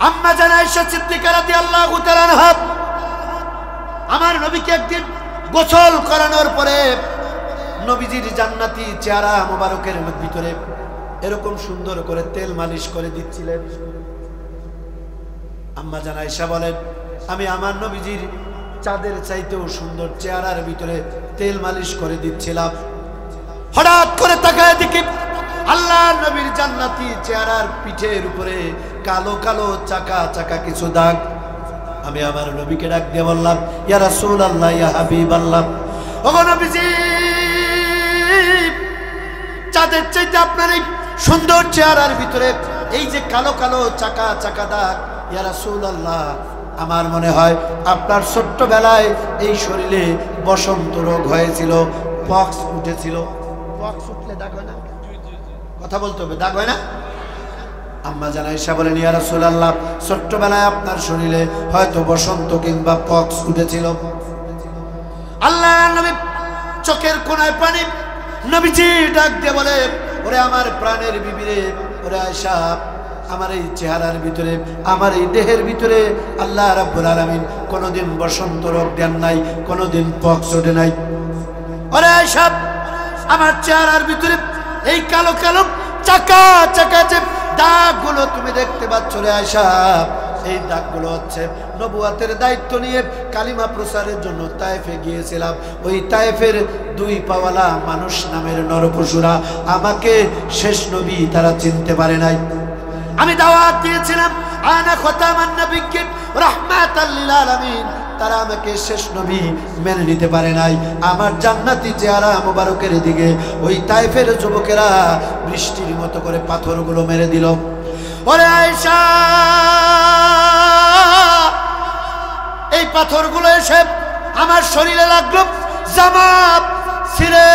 আম্মা জান আয়েশা সিদ্দিকা রাদিয়াল্লাহু তাআলা আনহা আমার নবীকে একদিন গোসল করানোর পরে নবীজির জান্নাতি চেহারা মোবারকের ভিতরে এরকম সুন্দর করে তেল মালিশ করে দিচ্ছিলেন। আম্মা জান আয়েশা বলেন, আমি আমার নবীজির চাঁদের চাইতেও সুন্দর চেহারার ভিতরে তেল মালিশ করে দিচ্ছিলাম। হঠাৎ করে তাকায় দেখি আল্লাহর নবীর জান্নাতি চেহারার পিঠের উপরে কালো কালো চাকা চাকা কিছু দাগ। আমি আমার নবীকে ডাক দিয়ে বললাম, ইয়া রাসূলুল্লাহ, ইয়া হাবিবাল্লাহ, ওগো নবীজি, চাঁদের চাইতে আপনার এই সুন্দর চেহারার ভিতরে এই যে কালো কালো চাকা চাকা দাগ, ইয়া রাসূলুল্লাহ, আমার মনে হয় আপনার ছোট্টবেলায় এই শরীরে বসন্ত রোগ হয়েছিল, পক্স উঠেছিল। পক্স উঠলে দাগ হয় না? কথা বলতে হবে, দাগ হয় না? আম্মা জান আয়েশা বলেন, ইয়া রাসূলুল্লাহ, ছোট্টবেলায় আপনার শরীরে হয়তো বসন্ত কিংবা পক্স উঠেছিল। আল্লাহর নবী চোখের কোণায় পানি, নবীজি ডাক দিয়ে বলে, ওরে আমার প্রাণের বিবি রে, ওরে আয়েশা, আমার এই চেহারার ভিতরে, আমার এই দেহের ভিতরে আল্লাহ রাব্বুল আলামিন কোনোদিন বসন্ত রোগ দেন নাই, কোনোদিন পক্স ওঠে নাই। ওরে আয়েশা, আমার চেহারার ভিতরে এই কালো কালো চাকা চাকা যে দাগগুলো তুমি দেখতে পাচ্ছ রে আয়েশা, এই দাগগুলো হচ্ছে নবুয়াতের দায়িত্ব নিয়ে কালিমা প্রচারের জন্য তায়েফে গিয়েছিলাম। ওই তায়েফের দুই পাওয়ালা মানুষ নামের নরপশুরা আমাকে শেষ নবী তারা চিনতে পারে নাই। আমি দাওয়াত দিয়েছিলাম আনা খতামান নবিয়্যি রাহমাতাল লিল আলামিন, তারা আমাকে শেষ নবী মেনে নিতে পারে নাই। আমার জান্নাতি চেহারা মোবারকের দিকে ওই তায়েফের যুবকেরা বৃষ্টির মতো করে পাথরগুলো মেরে দিল। ওরে আয়েশা, এই পাথরগুলো এসে আমার শরীরে লাগলো, জামা ছিঁড়ে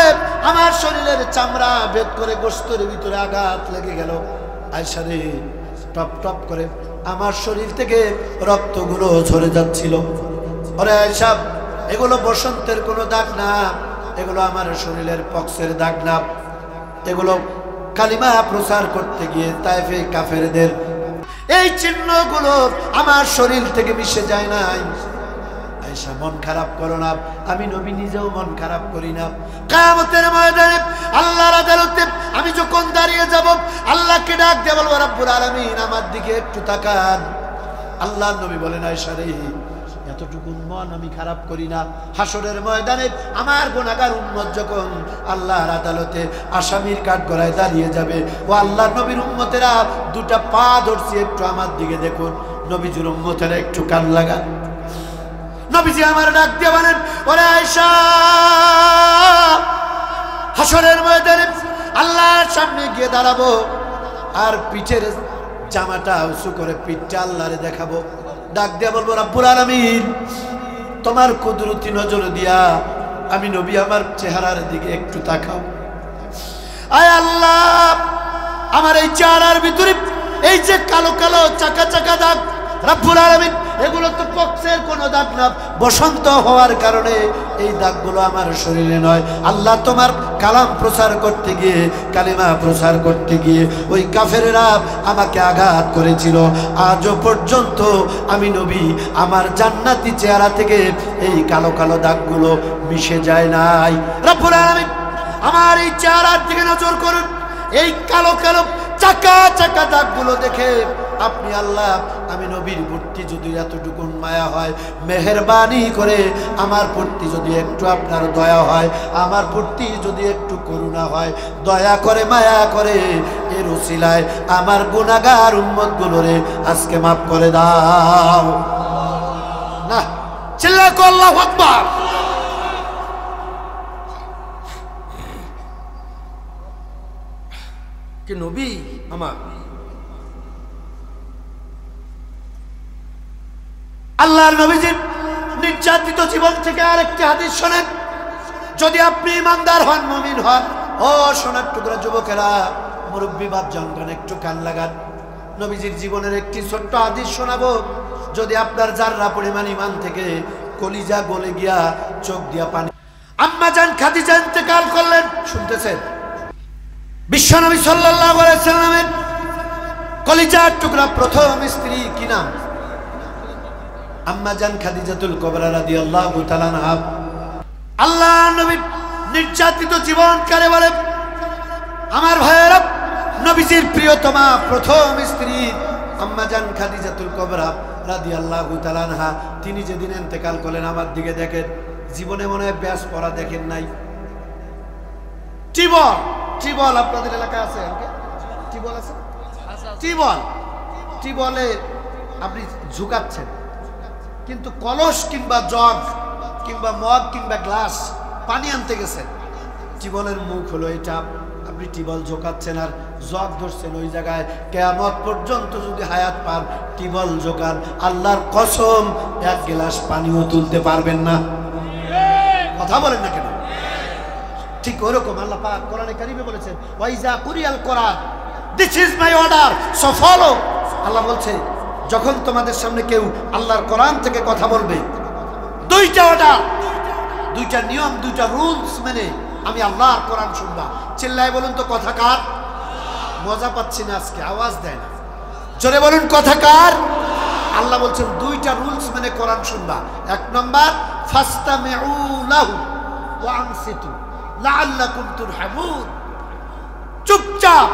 আমার শরীরের চামড়া ভেদ করে গোশতের ভিতরে আঘাত লেগে গেল। আয়েশা রে, টপ টপ করে আমার শরীর থেকে রক্তগুলো ঝরে যাচ্ছিল। ওরে আয়েশা, এগুলো বসন্তের কোনো দাগ না, এগুলো আমার শরীরের পক্সের দাগ না, এগুলো কালিমা প্রচার করতে গিয়ে তায়েফে কাফেরদের এই চিহ্নগুলো আমার শরীর থেকে মিশে যায় নাই। আয়েশা, মন খারাপ করো না, আমি নবী নিজেও মন খারাপ করি না। কিয়ামতের ময়দানে আল্লাহর আদালতে আমি যখন দাঁড়িয়ে যাব, আল্লাহকে ডাক দিয়ে বলবো, রব্বুল আলামিন আমার দিকে একটু তাকান। আল্লাহর নবী বলেন, আয়েশা রে, এতটুকু মন আমি খারাপ করি না। হাসরের ময়দানে আমার গুনাহগার উম্মত যখন আল্লাহর আদালতে আসামির কাঠগড়ায় দাঁড়িয়ে যাবে, ও আল্লাহর নবীর উম্মতেরা দুটা পা ধরছি, একটু আমার দিকে দেখুন। নবীজির উম্মতেরা একটু কান লাগান। নবীজি আমার ডাক দিয়ে বলেন, ওরে আয়েশা, হাসরের ময়দানে আল্লাহর সামনে গিয়ে দাঁড়াবো, আর পিঠের জামাটা উঁচু করে পিঠটা আল্লাহরে দেখাবো। ডাক দিয়া বলবো, রব্বুল আলামিন, তোমার কুদরতি নজর দিয়া আমি নবী আমার চেহারার দিকে একটু তাকাও। আয় আল্লাহ, আমার এই চেহারার ভিতরে এই যে কালো কালো চাকা চাকা দাগ, রব্বুল আলামিন, এগুলো তো পক্সের কোনো দাগ না, বসন্ত হওয়ার কারণে এই দাগগুলো আমার শরীরে নয়। আল্লাহ, তোমার কালাম প্রচার করতে গিয়ে, কালিমা প্রচার করতে গিয়ে ওই কাফেরেরা আমাকে আঘাত করেছিল। আজও পর্যন্ত আমি নবী আমার জান্নাতি চেহারা থেকে এই কালো কালো দাগগুলো মিশে যায় নাই। রব্বুল আলামিন, আমার এই চেহারার দিকে নজর করুন। এই কালো কালো চাকা চাকা দাগগুলো দেখে আপনি আল্লাহ, আমি নবীর প্রতি যদি এতটুকু মায়া হয়, মেহেরবানি করে আমার প্রতি যদি একটু আপনার দয়া হয়, আমার প্রতি যদি একটু করুণা হয়, দয়া করে মায়া করে এর উসিলায় আমার গুনাহগার উম্মতগুলোরে আজকে মাফ করে দাও। না, চিল্লায় কও আল্লাহু আকবার। কি নবী আমার, আল্লাহর নবীজির নির্যাতিত জীবন থেকে আরেকটি হাদিস শোনেন। যদি আপনি ইমানদার হন, মুমিন হন, ও সোনার টুকরা যুবকেরা, মুরব্বী বাপ জনগণ, একটু কান লাগান। নবীজির জীবনের একটি ছোট্ট হাদিস শোনাবো। যদি আপনার যাররা পরিমাণ ইমান থেকে কলিজা গলে গিয়া চোখ দিয়া পানি। আম্মা জান খাদিজা ইন্তেকাল করলেন, শুনতেছেন? বিশ্বনবী সাল্লাল্লাহু আলাইহি সাল্লামের কলিজার টুকরা প্রথম স্ত্রী কি নাম? আম্মা জান খাদিজাতুল কুবরা রাদিয়াল্লাহু তাআলা আনহা। আল্লাহ নবী নির্যাতিত জীবন কারে বলে? আমার ভাইয়েরা, নবীজির প্রিয়তমা প্রথম স্ত্রী আম্মা জান খাদিজাতুল কুবরা রাদিয়াল্লাহু তাআলা আনহা, তিনি যেদিন ইন্তেকাল করলেন, আমার দিকে দেখেন, জীবনে মনে হয় ব্যাস পড়া দেখেন নাই। টিবল, টিবল আপনাদের এলাকায় আছে? টিবল আছে? টিবল, টিবলে আপনি ঝুঁকাচ্ছেন, কিন্তু কলস কিংবা জগ কিংবা মগ কিংবা গ্লাস পানি আনতে গেছেন, টিবলের মুখ হলো এটা, আপনি টিবল ঝোঁকাচ্ছেন আর জগ ধরছেন। ওই জায়গায় কিয়ামত পর্যন্ত যদি হায়াত পান, টিবল ঝোঁকান, আল্লাহর কসম এক গ্লাস পানিও তুলতে পারবেন না। কথা বলেন না কেন? ঠিক ওরকম আল্লাহ পাক কোরআনে কারিমে বলেছেন, ওয়াইজা কুরিয়াল কোরআন, this is my order, so follow. আল্লাহ বলছে, যখন তোমাদের সামনে কেউ আল্লাহর কোরআন থেকে কথা বলবে, দুইটা অর্ডার, দুইটা নিয়ম, দুইটা রুলস মেনে আমি আল্লাহর কোরআন শুনবা। চিল্লায় বলুন তো কথা কার? মজা পাচ্ছি না আজকে, আওয়াজ দেয় না, জোরে বলুন কথা কার? আল্লাহ বলছেন দুইটা রুলস মেনে কোরআন শুনবা। এক নম্বর, ফাস্তামিউ লাহু ওয়া আনসিতু লাআল্লাকুম তুরহামুন, চুপচাপ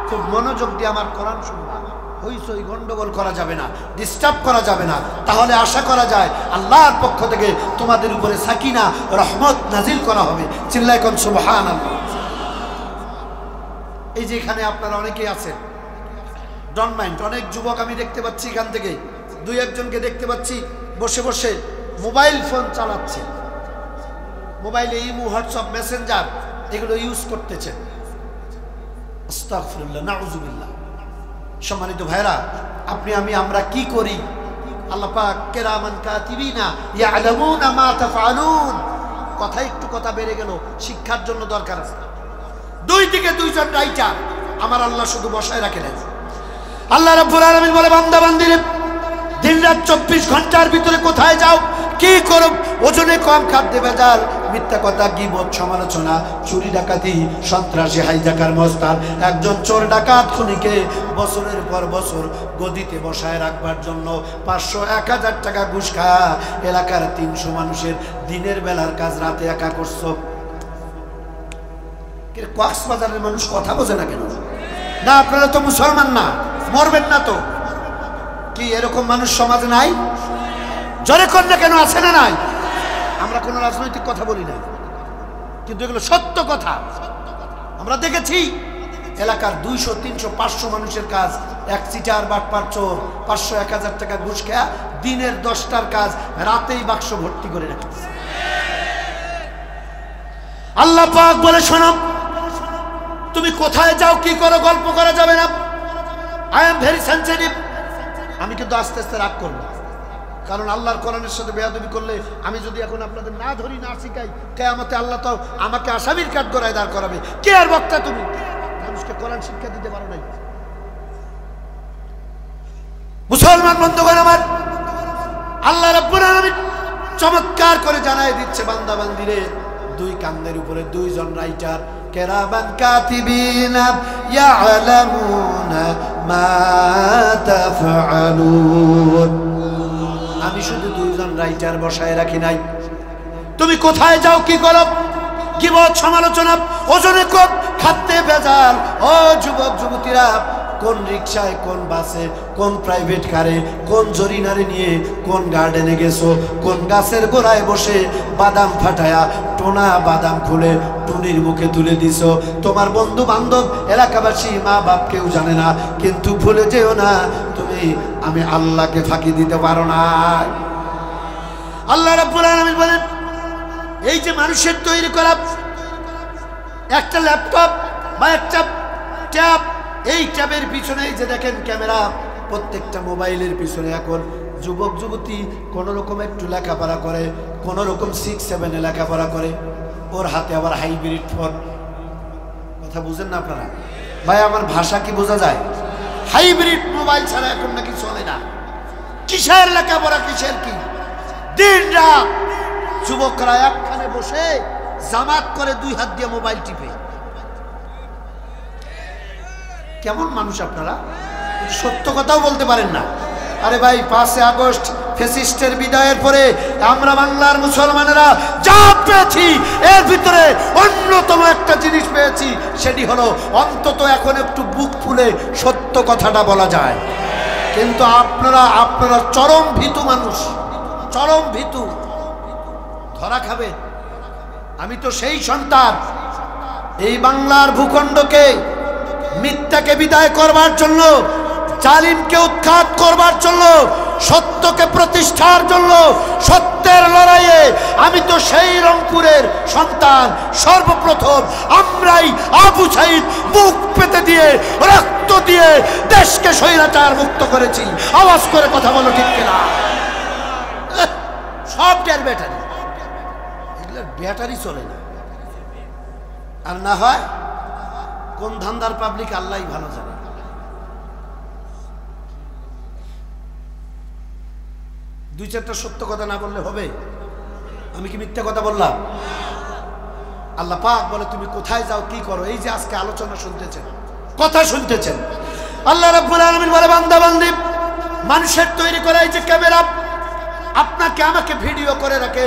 খুব মনোযোগ দিয়ে আমার কোরআন শুনবা। হইচই গন্ডগোল করা যাবে না, ডিস্টার্ব করা যাবে না, তাহলে আশা করা যায় আল্লাহর পক্ষ থেকে তোমাদের উপরে সাকিনা রহমত নাজিল করা হবে। চিল্লায় কোন সুবহানাল্লাহ। এই যে এখানে আপনারা অনেকেই আছেন, ডন্ট মাইন্ড, অনেক যুবক আমি দেখতে পাচ্ছি, এখান থেকে দুই একজনকে দেখতে পাচ্ছি বসে বসে মোবাইল ফোন চালাচ্ছে, মোবাইলে ইমো, হোয়াটসঅ্যাপ, মেসেঞ্জার এগুলো ইউজ করতেছে। আস্তাগফিরুল্লাহ, নাউযুবিল্লাহ। সম্মানিত ভাইরা, আপনি আমরা কি করি? আল্লাহ পাক কিরামান কাতিবিনা ইয়ালামুনা মা তাফআলুন, কথা একটু কথা বেড়ে গেল, শিক্ষার জন্য দরকার আছে। দুই দিকে দুইজন রাইটার আমার আল্লাহ শুধু বসায় রাখেন। আল্লাহ রাব্বুল আলামিন বলে, বান্দা বান্দিরে দিনরাত 24 ঘন্টার ভিতরে কোথায় যাও, কি করো? ওজনে কম, খাদ্যে ভেজাল, মিথ্যা কথা, গীবত, সমালোচনা, চুরি ডাকাতি, সন্ত্রাসী, হাইজাকার, মস্তান। একজন চোর ডাকাত খুনিকে বছরের পর বছর গদিতে বসায় রাখবার জন্য 500-1000 টাকা ঘুষ খায়া এলাকার 300 মানুষের দিনের বেলার কাজ রাতে একা করছো। কক্সবাজারের মানুষ কথা বোঝে না কেন? না, আপনারা তো মুসলমান না, মরবেন না তো? কি এরকম মানুষ সমাজে নাই? জোরে কর না কেন, আছে না নাই? আমরা কোনো রাজনৈতিক কথা বলি না, কিন্তু এগুলো সত্য কথা। আমরা দেখেছি এলাকার 200, 300, 500 মানুষের কাজ এক চিটার বাটপার চোর 500-1000 টাকা ঘুষ খেয়া দিনের 10টার কাজ রাতেই বাক্স ভর্তি করে রাখছে। আল্লাহ পাক বলে, শোনো, তুমি কোথায় যাও, কি করো, গল্প করা যাবে না। I am very sensitive. আমি কিন্তু আস্তে আস্তে রাগ করবো, কারণ আল্লাহর কোরআনের সাথে বেয়াদবি করলে আমি যদি এখন আপনাদের না ধরি, না শিখাই, কিয়ামতে আল্লাহ তো আমাকে আসামির কাঠ গড়ায় দাঁড় করাবে। কে আর বক্তা তুমি? মানুষকে কোরআন শিক্ষা দিতে পারো নাই। মুসলমান বন্ধুগণ আমার, আল্লাহ রাব্বুল আলামিন চমৎকার করে জানায় দিচ্ছে, বান্দা বান্দিরে, দুই কান্দের উপরে দুইজন রাইটার, কিরামান কাতিবিনা ইয়ালামুনা মা তাফআলুন। আমি শুধু দুইজন রাইটার বসায় রাখি নাই। তুমি কোথায় যাও, কি করো, গীবত, সমালোচনা, ওজনে কম, খাদ্যে ভেজাল। ও যুবক যুবতীরা, কোন রিকশায়, কোন বাসে, কোন প্রাইভেট কারে, কোন জরিনারে নিয়ে কোন গার্ডেনে গেছো, কোন গাছের গোড়ায় বসে বাদাম ফাটায়া টোনা বাদাম খুলে টুনির মুখে তুলে দিছো। তোমার বন্ধু বান্ধব, এলাকাবাসী, মা বাপ কেউ জানে না, কিন্তু ভুলে যেও না তুমি আমি আল্লাহকে ফাঁকি দিতে পারো না। আল্লাহ রাব্বুল আলামিন বলেন, এই যে মানুষের তৈরি করা একটা ল্যাপটপ বা একটা ট্যাব, এই ট্যাবের পিছনে যে দেখেন ক্যামেরা, প্রত্যেকটা মোবাইলের পিছনে এখন যুবক যুবতী কোনো রকম একটু লেখাপড়া করে, কোনো রকম 6-7 লেখাপড়া করে, ওর হাতে আবার হাইব্রিড ফোন। কথা বুঝেন না আপনারা? ভাই, আমার ভাষা কি বোঝা যায়? হাইব্রিড মোবাইল ছাড়া এখন নাকি চলে না। কিসের লেখাপড়া, কিসের কি? দিন রাত যুবকরা একখানে বসে জামাত করে 2 হাত দিয়ে মোবাইল টিপে। কেমন মানুষ আপনারা? সত্য কথাও বলতে পারেন না। আরে ভাই 5 আগস্ট ফ্যাসিস্টের বিদায়ের পরে আমরা বাংলার মুসলমানেরা যা পেয়েছি এর ভিতরে অন্যতম একটা জিনিস পেয়েছি, সেটি হলো অন্তত এখন একটু বুক ফুলে সত্য কথাটা বলা যায়। কিন্তু আপনারা চরম ভীতু মানুষ, চরম ভীতু, ধরা খাবে। আমি তো সেই সন্তান, এই বাংলার ভূখণ্ডকে মিথ্যাকে বিদায় করবার জন্য, জালিমকে উৎখাত করবার জন্য, সত্যকে প্রতিষ্ঠার জন্য, সত্যের লড়াইয়ে আমি তো সেই রংপুরের সন্তান। সর্বপ্রথম আমরাই আবু সাইদ মুখ পেতে দিয়ে রক্ত দিয়ে দেশকে স্বৈরাচার মুক্ত করেছি। আওয়াজ করে কথা বলো ঠিক কিনা? সব ডের ব্যাটারি, এগুলোর ব্যাটারি চলে না। আর না হয় কোন ধান্দার পাবলিক আল্লাহই ভালো জানে। দুই চারটা সত্য কথা না বললে হবে? আমি কি মিথ্যা কথা বললাম? আল্লাহ পাক বলে তুমি কোথায় যাও, কি করো? এই যে আজকে আলোচনা শুনতেছেন, কথা শুনতেছেন, আল্লাহ রাব্বুল আলামিন বলে বান্দা বান্দি, মানুষের তৈরি করা এই যে ক্যামেরা আপনাকে আমাকে ভিডিও করে রাখে,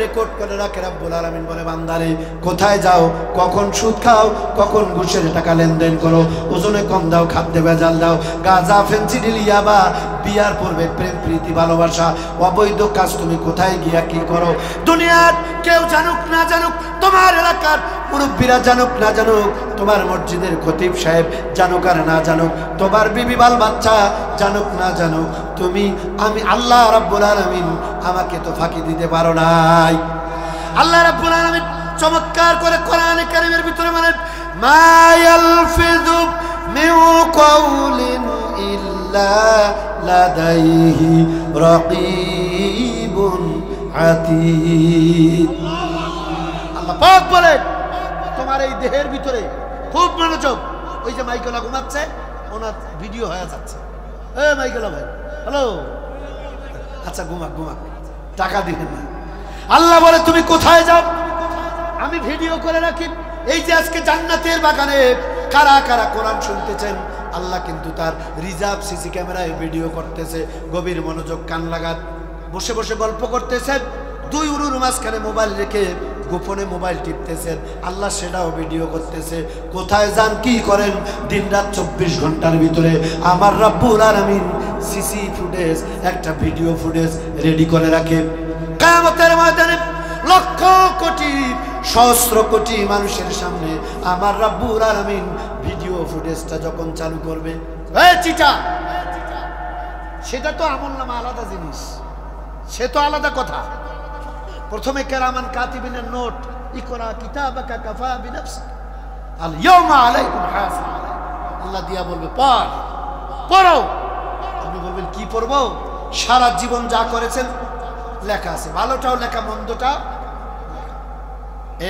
রেকর্ড করে রাখে, রাব্বুল আলামিন বলে বান্দারে কোথায় যাও, কখন সুদ খাও, কখন ঘুষের টাকা লেনদেন করো, ওজনে কম দাও, খাদ্যে ভেজাল দাও, গাঁজা ফেন্সিডিল ইয়াবা, বিয়ার পূর্বে প্রেম প্রীতি ভালোবাসা, অবৈধ কাজ তুমি কোথায় গিয়া কি করো। দুনিয়ার কেউ জানুক না জানুক, তোমার এলাকার মুরব্বীরা জানুক না জানুক, তোমার মসজিদের খতিব সাহেব জানুক আর না জানুক, তোমার বিবি বাল বাচ্চা জানুক না জানুক, তুমি আমি আল্লাহ রাব্বুল আলামিন আমাকে তো ফাঁকি দিতে পারো নাই। আল্লাহ রাব্বুল আলামিন চমৎকার করে কোরআনে কারীমের ভিতরে বলেন, মা ইয়ালফিযু মিন কাউলিন ইল্লা লাদাইহি রাকীবুন আতীদ। আল্লাহ পাক বলেন তোমার এই দেহের ভিতরে খুব মনোযোগ। ওই যে মাইকেলা ঘুমাচ্ছে, ওনার ভিডিও হয়ে যাচ্ছে। এ মাইকেলা ভাই, হ্যালো, আচ্ছা ঘুমাক ঘুমাক, টাকা দিবেন না। আল্লাহ বলে তুমি কোথায় যাও, আমি ভিডিও করে রাখি। এই যে আজকে জান্নাতের বাগানে কারা কারা কোরআন শুনতেছেন, আল্লাহ কিন্তু তার রিজার্ভ সিসি ক্যামেরায় ভিডিও করতেছে। গভীর মনোযোগ, কান লাগাত, বসে বসে গল্প করতেছেন, দুই উরুর মাঝখানে মোবাইল রেখে গোপনে মোবাইল টিপতেছেন, আল্লাহ সেটাও ভিডিও করতেছে। কোথায় যান, কি করেন, দিন রাত 24 ঘন্টার ভিতরে আমার রাব্বুল আলামিন সিসি ফুটেজ, একটা ভিডিও ফুটেজ রেডি করে রাখে। কিয়ামতের ময়দানে লক্ষ কোটি সহস্র কোটি মানুষের সামনে আমার রাব্বুল আলামিন ভিডিও ফুটেজটা যখন চালু করবে, এই চিটা, সেটা তো আমলনামা আলাদা জিনিস, সে তো আলাদা কথা। প্রথমে কেরামান কাতিবিনের নোট, ইকরা কিতাবাকা কাফা বিনাফসিক আল ইয়াউমা আলাইকুম হাসিব, আল্লাহ দিয়া বলবে পড়, পড়ো। আপনি বলবেন কি পড়বো? সারা জীবন যা করেছেন লেখা আছে, ভালোটাও লেখা, মন্দটাও।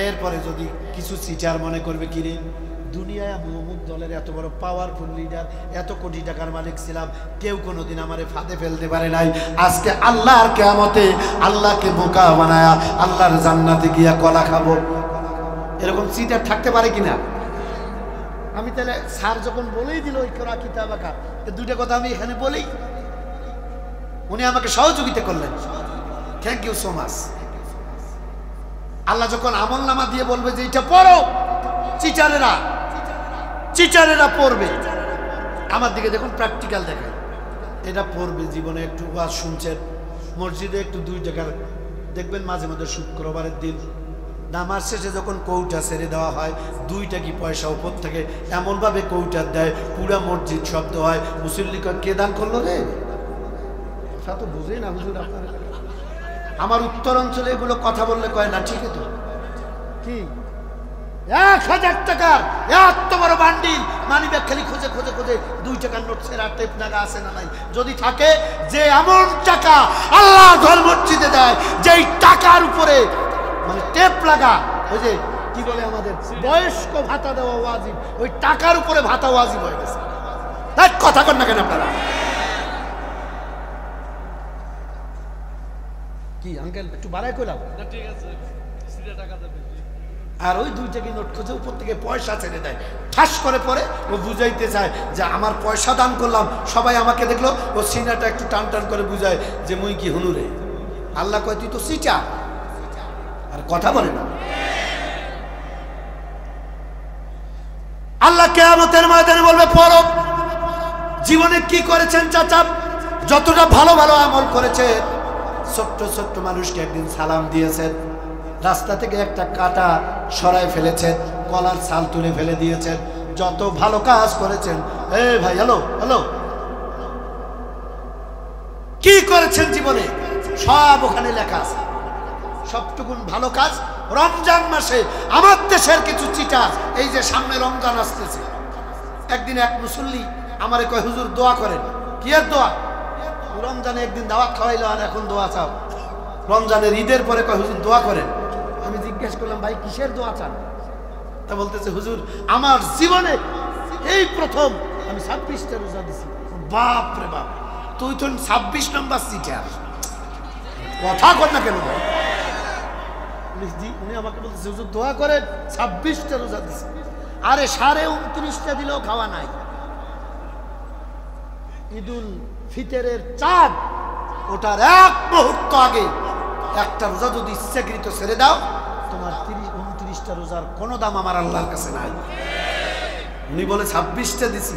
এরপরে যদি কিছু চিটার মনে করবে, কিরে দুনিয়ায় আমি অমুক দলের এত বড় পাওয়ারফুল লিডার, এত কোটি টাকার মালিক ছিলাম, কেউ কোনোদিন আমারে ফাঁদে ফেলতে পারে নাই। আজকে আল্লাহর কিয়ামতে আল্লাহকে বোকা বানায়া আল্লাহর জান্নাতে গিয়া কলা খাবো, এরকম চিটার থাকতে পারে কিনা? আমি তাহলে স্যার যখন বলেই দিল ইকরা কিতাবাকা, দুইটা কথা আমি এখানে বলি, উনি আমাকে সহযোগিতা করলেন, থ্যাংক ইউ সো মাচ। আল্লাহ যখন আমলনামা দিয়ে বলবে যে এটা পড়ো, চিটারেরা পড়বে। আমার দিকে দেখুন, প্র্যাকটিক্যাল দেখায়, এটা পড়বে। জীবনে একটু ওয়াজ শুনছেন, মসজিদে একটু 2 টাকার দেখবেন মাঝে মাঝে শুক্রবারের দিন নামাজ শেষে যখন কৌটা ছেড়ে দেওয়া হয়, 2 টাকা পয়সা উপর থেকে এমনভাবে কৌটার দেয়, পুরা মসজিদ শব্দ হয়। মুসল্লি কয় কে দান করলো রে? তা তো বুঝেই না হুজুর আপনার। আমার উত্তর অঞ্চলে এগুলো কথা বললে কয় না, ঠিক তো কি 1000 টাকার এত বড় বান্ডিল মানি ব্যাগ খালি খুঁজে খুঁজে খুঁজে 2 টাকার নোট ছেড়া টেপ নাগা আছে না নাই? যদি থাকে, যে এমন টাকা আল্লাহ ঘর মসজিদে দেয়, যেই টাকার উপরে মানে টেপ লাগা, ওই যে কি বলে আমাদের বয়স্ক ভাতা দেওয়া ওয়াজিব, ওই টাকার উপরে ভাতা ওয়াজিব হয়ে গেছে। তাই কথা কন না কেন আপনারা? কি আঙ্কেল একটু বাড়াই কইলাম? ঠিক আছে, সিধা টাকা দেবে। আর ওই 2 টাকা নোট খুঁজে উপর থেকে পয়সা ছেড়ে দেয়, ঠাস করে পরে ও বুঝাইতে চায় যে আমার পয়সা দান করলাম, সবাই আমাকে দেখলো, ও সিনাটা একটু টান টান করে বুঝায় যে মুই কি হুনুরে। আল্লাহ কয় তুই তো সিটা, আর কথা বলে না। আল্লাহ কিয়ামতের ময়দানে বলবে পড়ো জীবনে কি করেছেন চাচা, যতটা ভালো ভালো আমল করেছেন। ছোট্ট ছোট্ট মানুষকে একদিন সালাম দিয়েছেন, রাস্তা থেকে একটা কাঁটা সরায় ফেলেছেন, কলার ছাল তুলে ফেলে দিয়েছেন, যত ভালো কাজ করেছেন। এই ভাই হ্যালো হ্যালো, কি করেছেন জীবনে সব ওখানে লেখা আছে। সবটুকুন ভালো কাজ রমজান মাসে আমার দেশের কিছু চিটা, এই যে সামনে রমজান আসতেছে, একদিন এক মুসল্লি আমারে কয় হুজুর দোয়া করেন। কি আর দোয়া? রমজানে একদিন দাওয়াত খাওয়াইলো আর এখন দোয়া চাও। রমজানের ঈদের পরে কয় হুজুর দোয়া করেন। আমি জিজ্ঞেস করলাম ভাই কিসের দোয়া চান? তা বলতেছে হুজুর আমার জীবনে এই প্রথম আমি 26টা রোজা দিছি। বাপ রে বাপ, তুই তো 26 নম্বর সিটার, কথা কর না কেন ভাই? উনি আমাকে বলতেছে হুজুর দোয়া করেন, 26টা রোজা দিছি। আরে 29.5টা দিলেও খাওয়া নাই। ঈদুল ফিতরের চাঁদ ওটার এক মুহূর্ত আগে একটা রোজা যদি ইচ্ছাকৃত ছেড়ে দাও, তোমার 29টা রোজার কোনো দাম আমার আল্লাহর কাছে নাই। উনি বলে 26টা দিছি।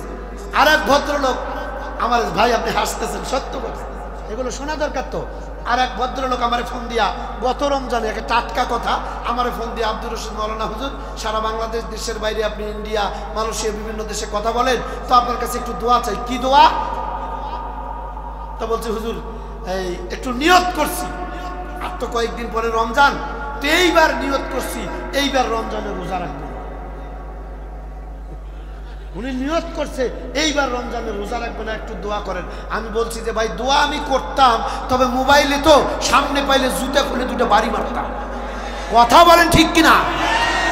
আর এক ভদ্রলোক আমার, ভাই আপনি হাসতেছেন, সত্য কথা, এগুলো শোনা দরকার তো। আর এক ভদ্রলোক আমার ফোন দিয়া গত রমজানে একটা টাটকা কথা আমার ফোন দিয়ে, আব্দুর রশিদ মাওলানা হুজুর সারা বাংলাদেশ, দেশের বাইরে আপনি ইন্ডিয়া, মালয়েশিয়া, বিভিন্ন দেশে কথা বলেন, তো আপনার কাছে একটু দোয়া চাই। কি দোয়া? তা বলছে হুজুর এই একটু নিয়ত করছি, আর তো কয়েকদিন পরে রমজান, তো এইবার নিয়ত করছি এইবার রমজানে রোজা রাখবো। উনি নিয়ত করছে এইবার রমজানে রোজা রাখবে না, একটু দোয়া করেন। আমি বলছি যে ভাই দোয়া আমি করতাম, তবে মোবাইলে তো সামনে পাইলে জুতা খুলে 2টা বাড়ি মারতাম। কথা বলেন ঠিক কিনা?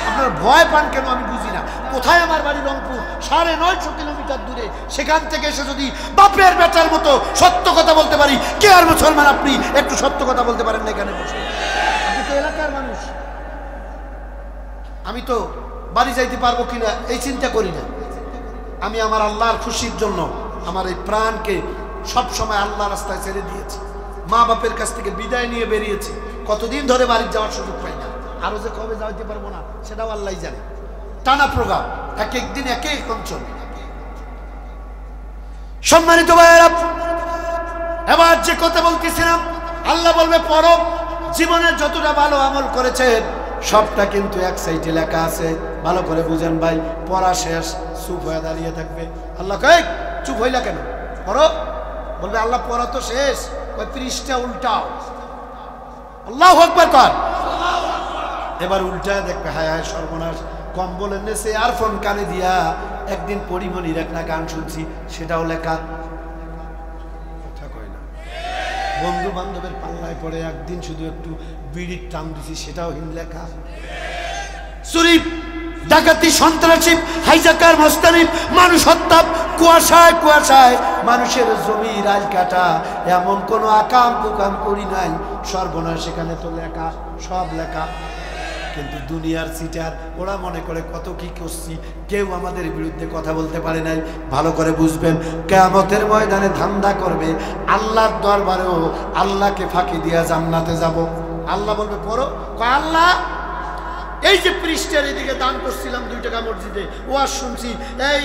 আপনার ভয় পান কেন আমি বুঝি না। কোথায় আমার বাড়ি? রংপুর, 950 কিলোমিটার দূরে। সেখান থেকে এসে যদি বাপের বেটার মতো সত্য কথা বলতে পারি, কে আর মুসলমান আপনি একটু সত্য কথা বলতে পারেন না এখানে বসে? আপনি তো এলাকার মানুষ। আমি তো বাড়ি যাইতে পারবো কিনা এই চিন্তা করি না। আমি আমার আল্লাহর খুশির জন্য আমার এই প্রাণকে সব সময় আল্লাহ রাস্তায় ছেড়ে দিয়েছি। মা বাপের কাছ থেকে বিদায় নিয়ে বেরিয়েছি। কতদিন ধরে বাড়ি যাওয়ার সুযোগ পাই না, আরো যে কবে যাইতে পারবো না সেটাও আল্লাহই জানে। টানা প্রোগ্রাম, এক একদিন এক এক অঞ্চল। সম্মানিত ভাইয়েরা, এবার যে কথা বলতেছিলাম, আল্লাহ বলবে পরব জীবনে যতটা ভালো আমল করেছেন সবটা কিন্তু এক সাইডে লেখা আছে। ভালো করে বুঝেন ভাই, পড়া শেষ চুপ হয়ে দাঁড়িয়ে থাকবে। আল্লাহ কয় চুপ হইলা কেন? পড়ো। বলবে আল্লাহ পড়া তো শেষ, কয় পৃষ্ঠা উল্টাও। আল্লাহু আকবার কর। এবার উল্টা দেখবে, হায় হায় সর্বনাশ, কম্বলের নেছে আর ফোন কানে দিয়া একদিন পরিমণির একটা গান শুনছি, সেটাও লেখা। কথা কয় না। বন্ধু বান্ধবের পাল্লায় পড়ে একদিন শুধু একটু বিড়ির টান দিছি, সেটাও হিন লেখা। চুরি ডাকাতি সন্ত্রাসী হাইজাকার মস্তানি মানুষ হত্যা কুয়াশায় কুয়াশায় মানুষের জমি রাজ কাটা, এমন কোনো আকাম কুকাম করি নাই, সর্বনাশ সেখানে তো লেখা, সব লেখা। কিন্তু দুনিয়ার সিটার ওরা মনে করে কত কি করছি, কেউ আমাদের বিরুদ্ধে কথা বলতে পারে নাই। ভালো করে বুঝবেন, কিয়ামতের ময়দানে ধান্দা করবে আল্লাহর দরবারেও আল্লাহকে ফাঁকি দিয়া জান্নাতে যাব। আল্লাহ বলবে পড়ো, আল্লাহ এই যে পৃষ্ঠার এদিকে দান করছিলাম 2 টাকা মসজিদে, ওয়াজ শুনছি, এই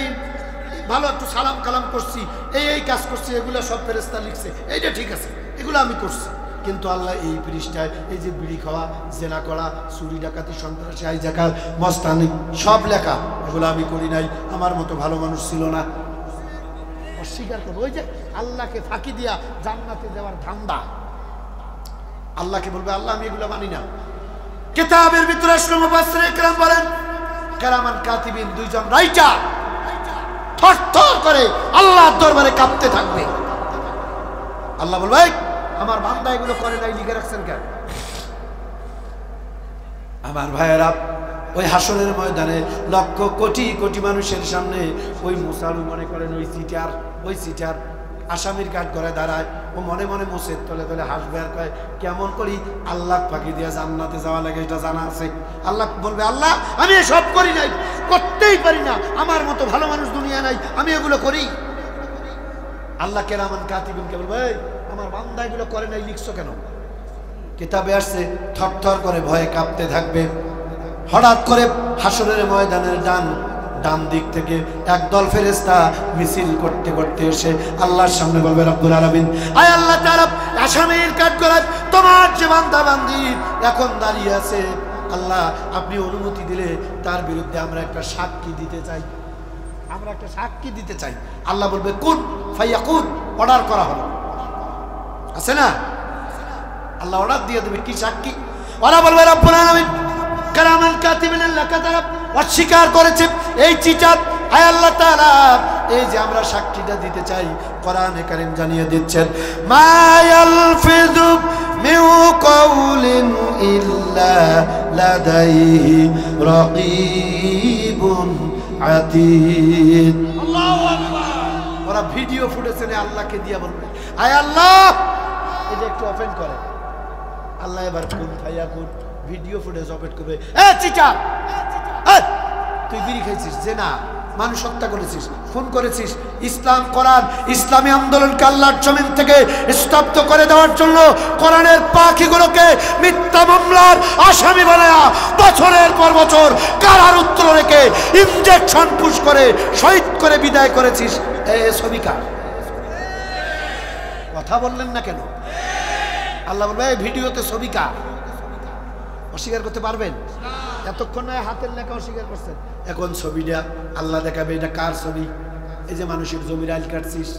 ভালো একটু সালাম কালাম করছি, এই কাজ করছি, এগুলো সব ফেরেশতা লিখছে, এইটা ঠিক আছে, এগুলো আমি করছি। কিন্তু আল্লাহ এই পৃষ্ঠায় এই যে বিড়ি খাওয়া, জেনা করা, চুরি ডাকাতি সন্ত্রাসী হাইজাকার মস্তানি সব লেখা, এগুলো আমি করি নাই, আমার মতো ভালো মানুষ ছিল না। অস্বীকার করবো। ওই যে আল্লাহকে ফাঁকি দিয়া জান্নাতে যাওয়ার ধান্দা। আল্লাহকে বলবে আল্লাহ আমি এগুলো মানি না। কিতাবের ভিতরে মুফাসসির ইকরাম বলেন, কিরামান কাতিবিন, 2 জন রাইটার থরথর করে আল্লাহর দরবারে কাঁপতে থাকবে। আল্লাহ বলবে আমার বান্দা এগুলো করে নাই, লিখে রাখছেন কেন? আমার ভাইয়েরা, ওই হাসরের ময়দানে লক্ষ কোটি কোটি মানুষের সামনে ওই মুসালু মনে করেন ওই সিটার আসামির কাঠ করে দাঁড়ায়, ও মনে মনে মুসের তলে তলে হাসবে আর কয় কেমন করি আল্লাহ ফাঁকি দিয়ে জান্নাতে যাওয়া লাগে এটা জানা আছে। আল্লাহ বলবে আল্লাহ আমি এসব করি নাই, করতেই পারি না, আমার মতো ভালো মানুষ দুনিয়া নাই, আমি এগুলো করি। আল্লাহ কেরামান কাতিবিনকে বলবে এই আমার বান্দা এগুলো করে নাই, লিখছো কেন? কিতাবে আসছে থরথর করে ভয়ে কাঁপতে থাকবে। হঠাৎ করে হাসরের ময়দানের ডান দিক থেকে একদল ফেরেশতা মিছিল করতে করতে এসে আল্লাহর সামনে বলবে রব্বুল আলামিন, আয় আল্লাহ তাআলা আসামির কাঠগড়ায় তোমার যে বান্দা বান্দি এখন দাঁড়িয়ে আছে, আল্লাহ আপনি অনুমতি দিলে তার বিরুদ্ধে আমরা একটা সাক্ষী দিতে চাই, আমরা একটা সাক্ষী দিতে চাই। আল্লাহ বলবে কুন ফায়াকুন, অর্ডার করা হলো, আছে না? আল্লাহ অর্ডার দিয়ে দেবে কি সাক্ষী? ওরা বলবে রব্বুল আলামিন কারামান কাতিবিন লাকা তাআলা অস্বীকার করেছে এই চিটার, আয় আল্লাহ তাআলা এই যে আমরা সাক্ষীটা দিতে চাই, কোরআনে কারীম জানিয়ে দিচ্ছেন মা ইয়ালফিযু মিন কাউলিন ইল্লা লাদাইহি রাকীবুন আতীদ। আল্লাহু আকবার। ওরা ভিডিও ফুটেজে আল্লাহকে দিয়ে বলবে আয় আল্লাহ এটা একটু ওপেন করে। আল্লাহ এবার কুন ফায়াকুন ভিডিও ফুটেজ ওপেন করবে, এ চিটার তুই বিড়ি খাইছিস, জেনা, মানুষ হত্যা করেছিস, খুন করেছিস, ইসলাম কোরআন ইসলামী আন্দোলনকে আল্লাহর জমিন থেকে স্তব্ধ করে দেওয়ার জন্য কোরআনের পাখিগুলোকে মিথ্যা মামলার আসামি বানায়া বছরের পর বছর কারার উত্তর রেখে ইনজেকশন পুশ করে শহীদ করে বিদায় করেছিস, এ ছবিকা কথা বললেন না কেন? আল্লাহ বলবে এই ভিডিওতে ছবিকা, অস্বীকার করতে পারবেন? এতক্ষণ নয় হাতের লেখা অস্বীকার করছেন, এখন ছবিটা আল্লাহ দেখাবে এটা কার ছবি। এই যে মানুষের জমির আইল কাটছিস,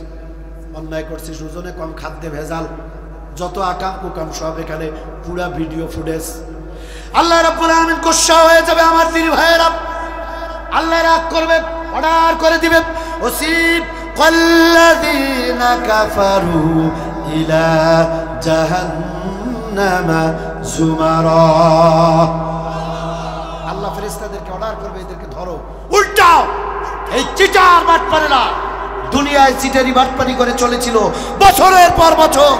অন্যায় করছিস, ওজনে কম, খাদ্যে ভেজাল, যত আকাম কুকাম সব এখানে পুরা ভিডিও ফুটেজ। আল্লাহ রাব্বুল আলামিন গুসা হয়ে যাবে আমার দিন ভাইয়েরা, আল্লাহ রাগ করবে, অর্ডার করে দিবে ওসিব কাল্লাযীনা কাফারু ইলা জাহান্নামা যুমারা। আল্লাহ ফেরেশতাদেরকে অর্ডার করবে এদেরকে ধরো, উল্টাও। এই চিটার বাটপারেরা দুনিয়ায় চিটারি বাটপারি করে চলেছিল বছরের পর বছর,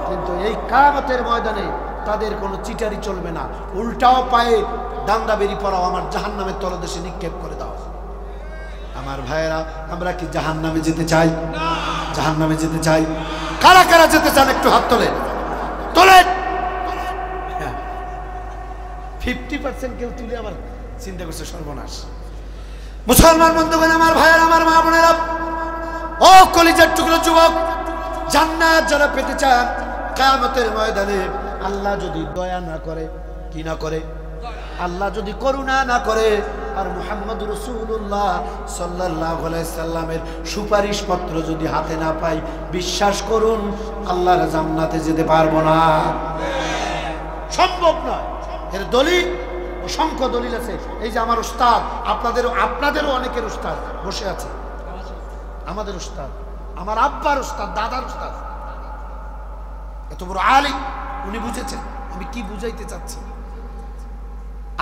কিন্তু এই কিয়ামতের ময়দানে তাদের কোনো চিটারি চলবে না, উল্টাও পায়ে ডান্ডা বেরি পড়াও, আমার জাহান্নামের তলদেশে নিক্ষেপ করে দাও। আমার ভাইয়েরা আমরা কি জাহান্নামে যেতে চাই? জাহান্নামে যেতে চাই? কারা কারা যেতে চান একটু হাত তোলেন, তোলেন। 50% কেউ তুলে আবার চিন্তা করছে সর্বনাশ। মুসলমান বন্ধুগণ, আমার ভাইয়েরা, আমার মা বোনেরা, ও কলিজার টুকরো যুবক, জান্নাত যারা পেতে চান কিয়ামতের ময়দানে আল্লাহ যদি দয়া না করে, কি না করে, আল্লাহ যদি করুণা না করে আর মুহাম্মদ রাসূলুল্লাহ সাল্লাল্লাহু আলাইহি সাল্লামের সুপারিশ পত্র যদি হাতে না পাই, বিশ্বাস করুন আল্লাহর জান্নাতে যেতে পারবো না, সম্ভব নয়। এর দলিল অসংখ্য দলিল আছে। এই যে আমার উস্তাদ, আপনাদেরও অনেকের উস্তাদ বসে আছে, আমাদের উস্তাদ, আমার আব্বার উস্তাদ, দাদার উস্তাদ, এত বড় আলিম, উনি বুঝেছেন আমি কি বুঝাইতে চাচ্ছি।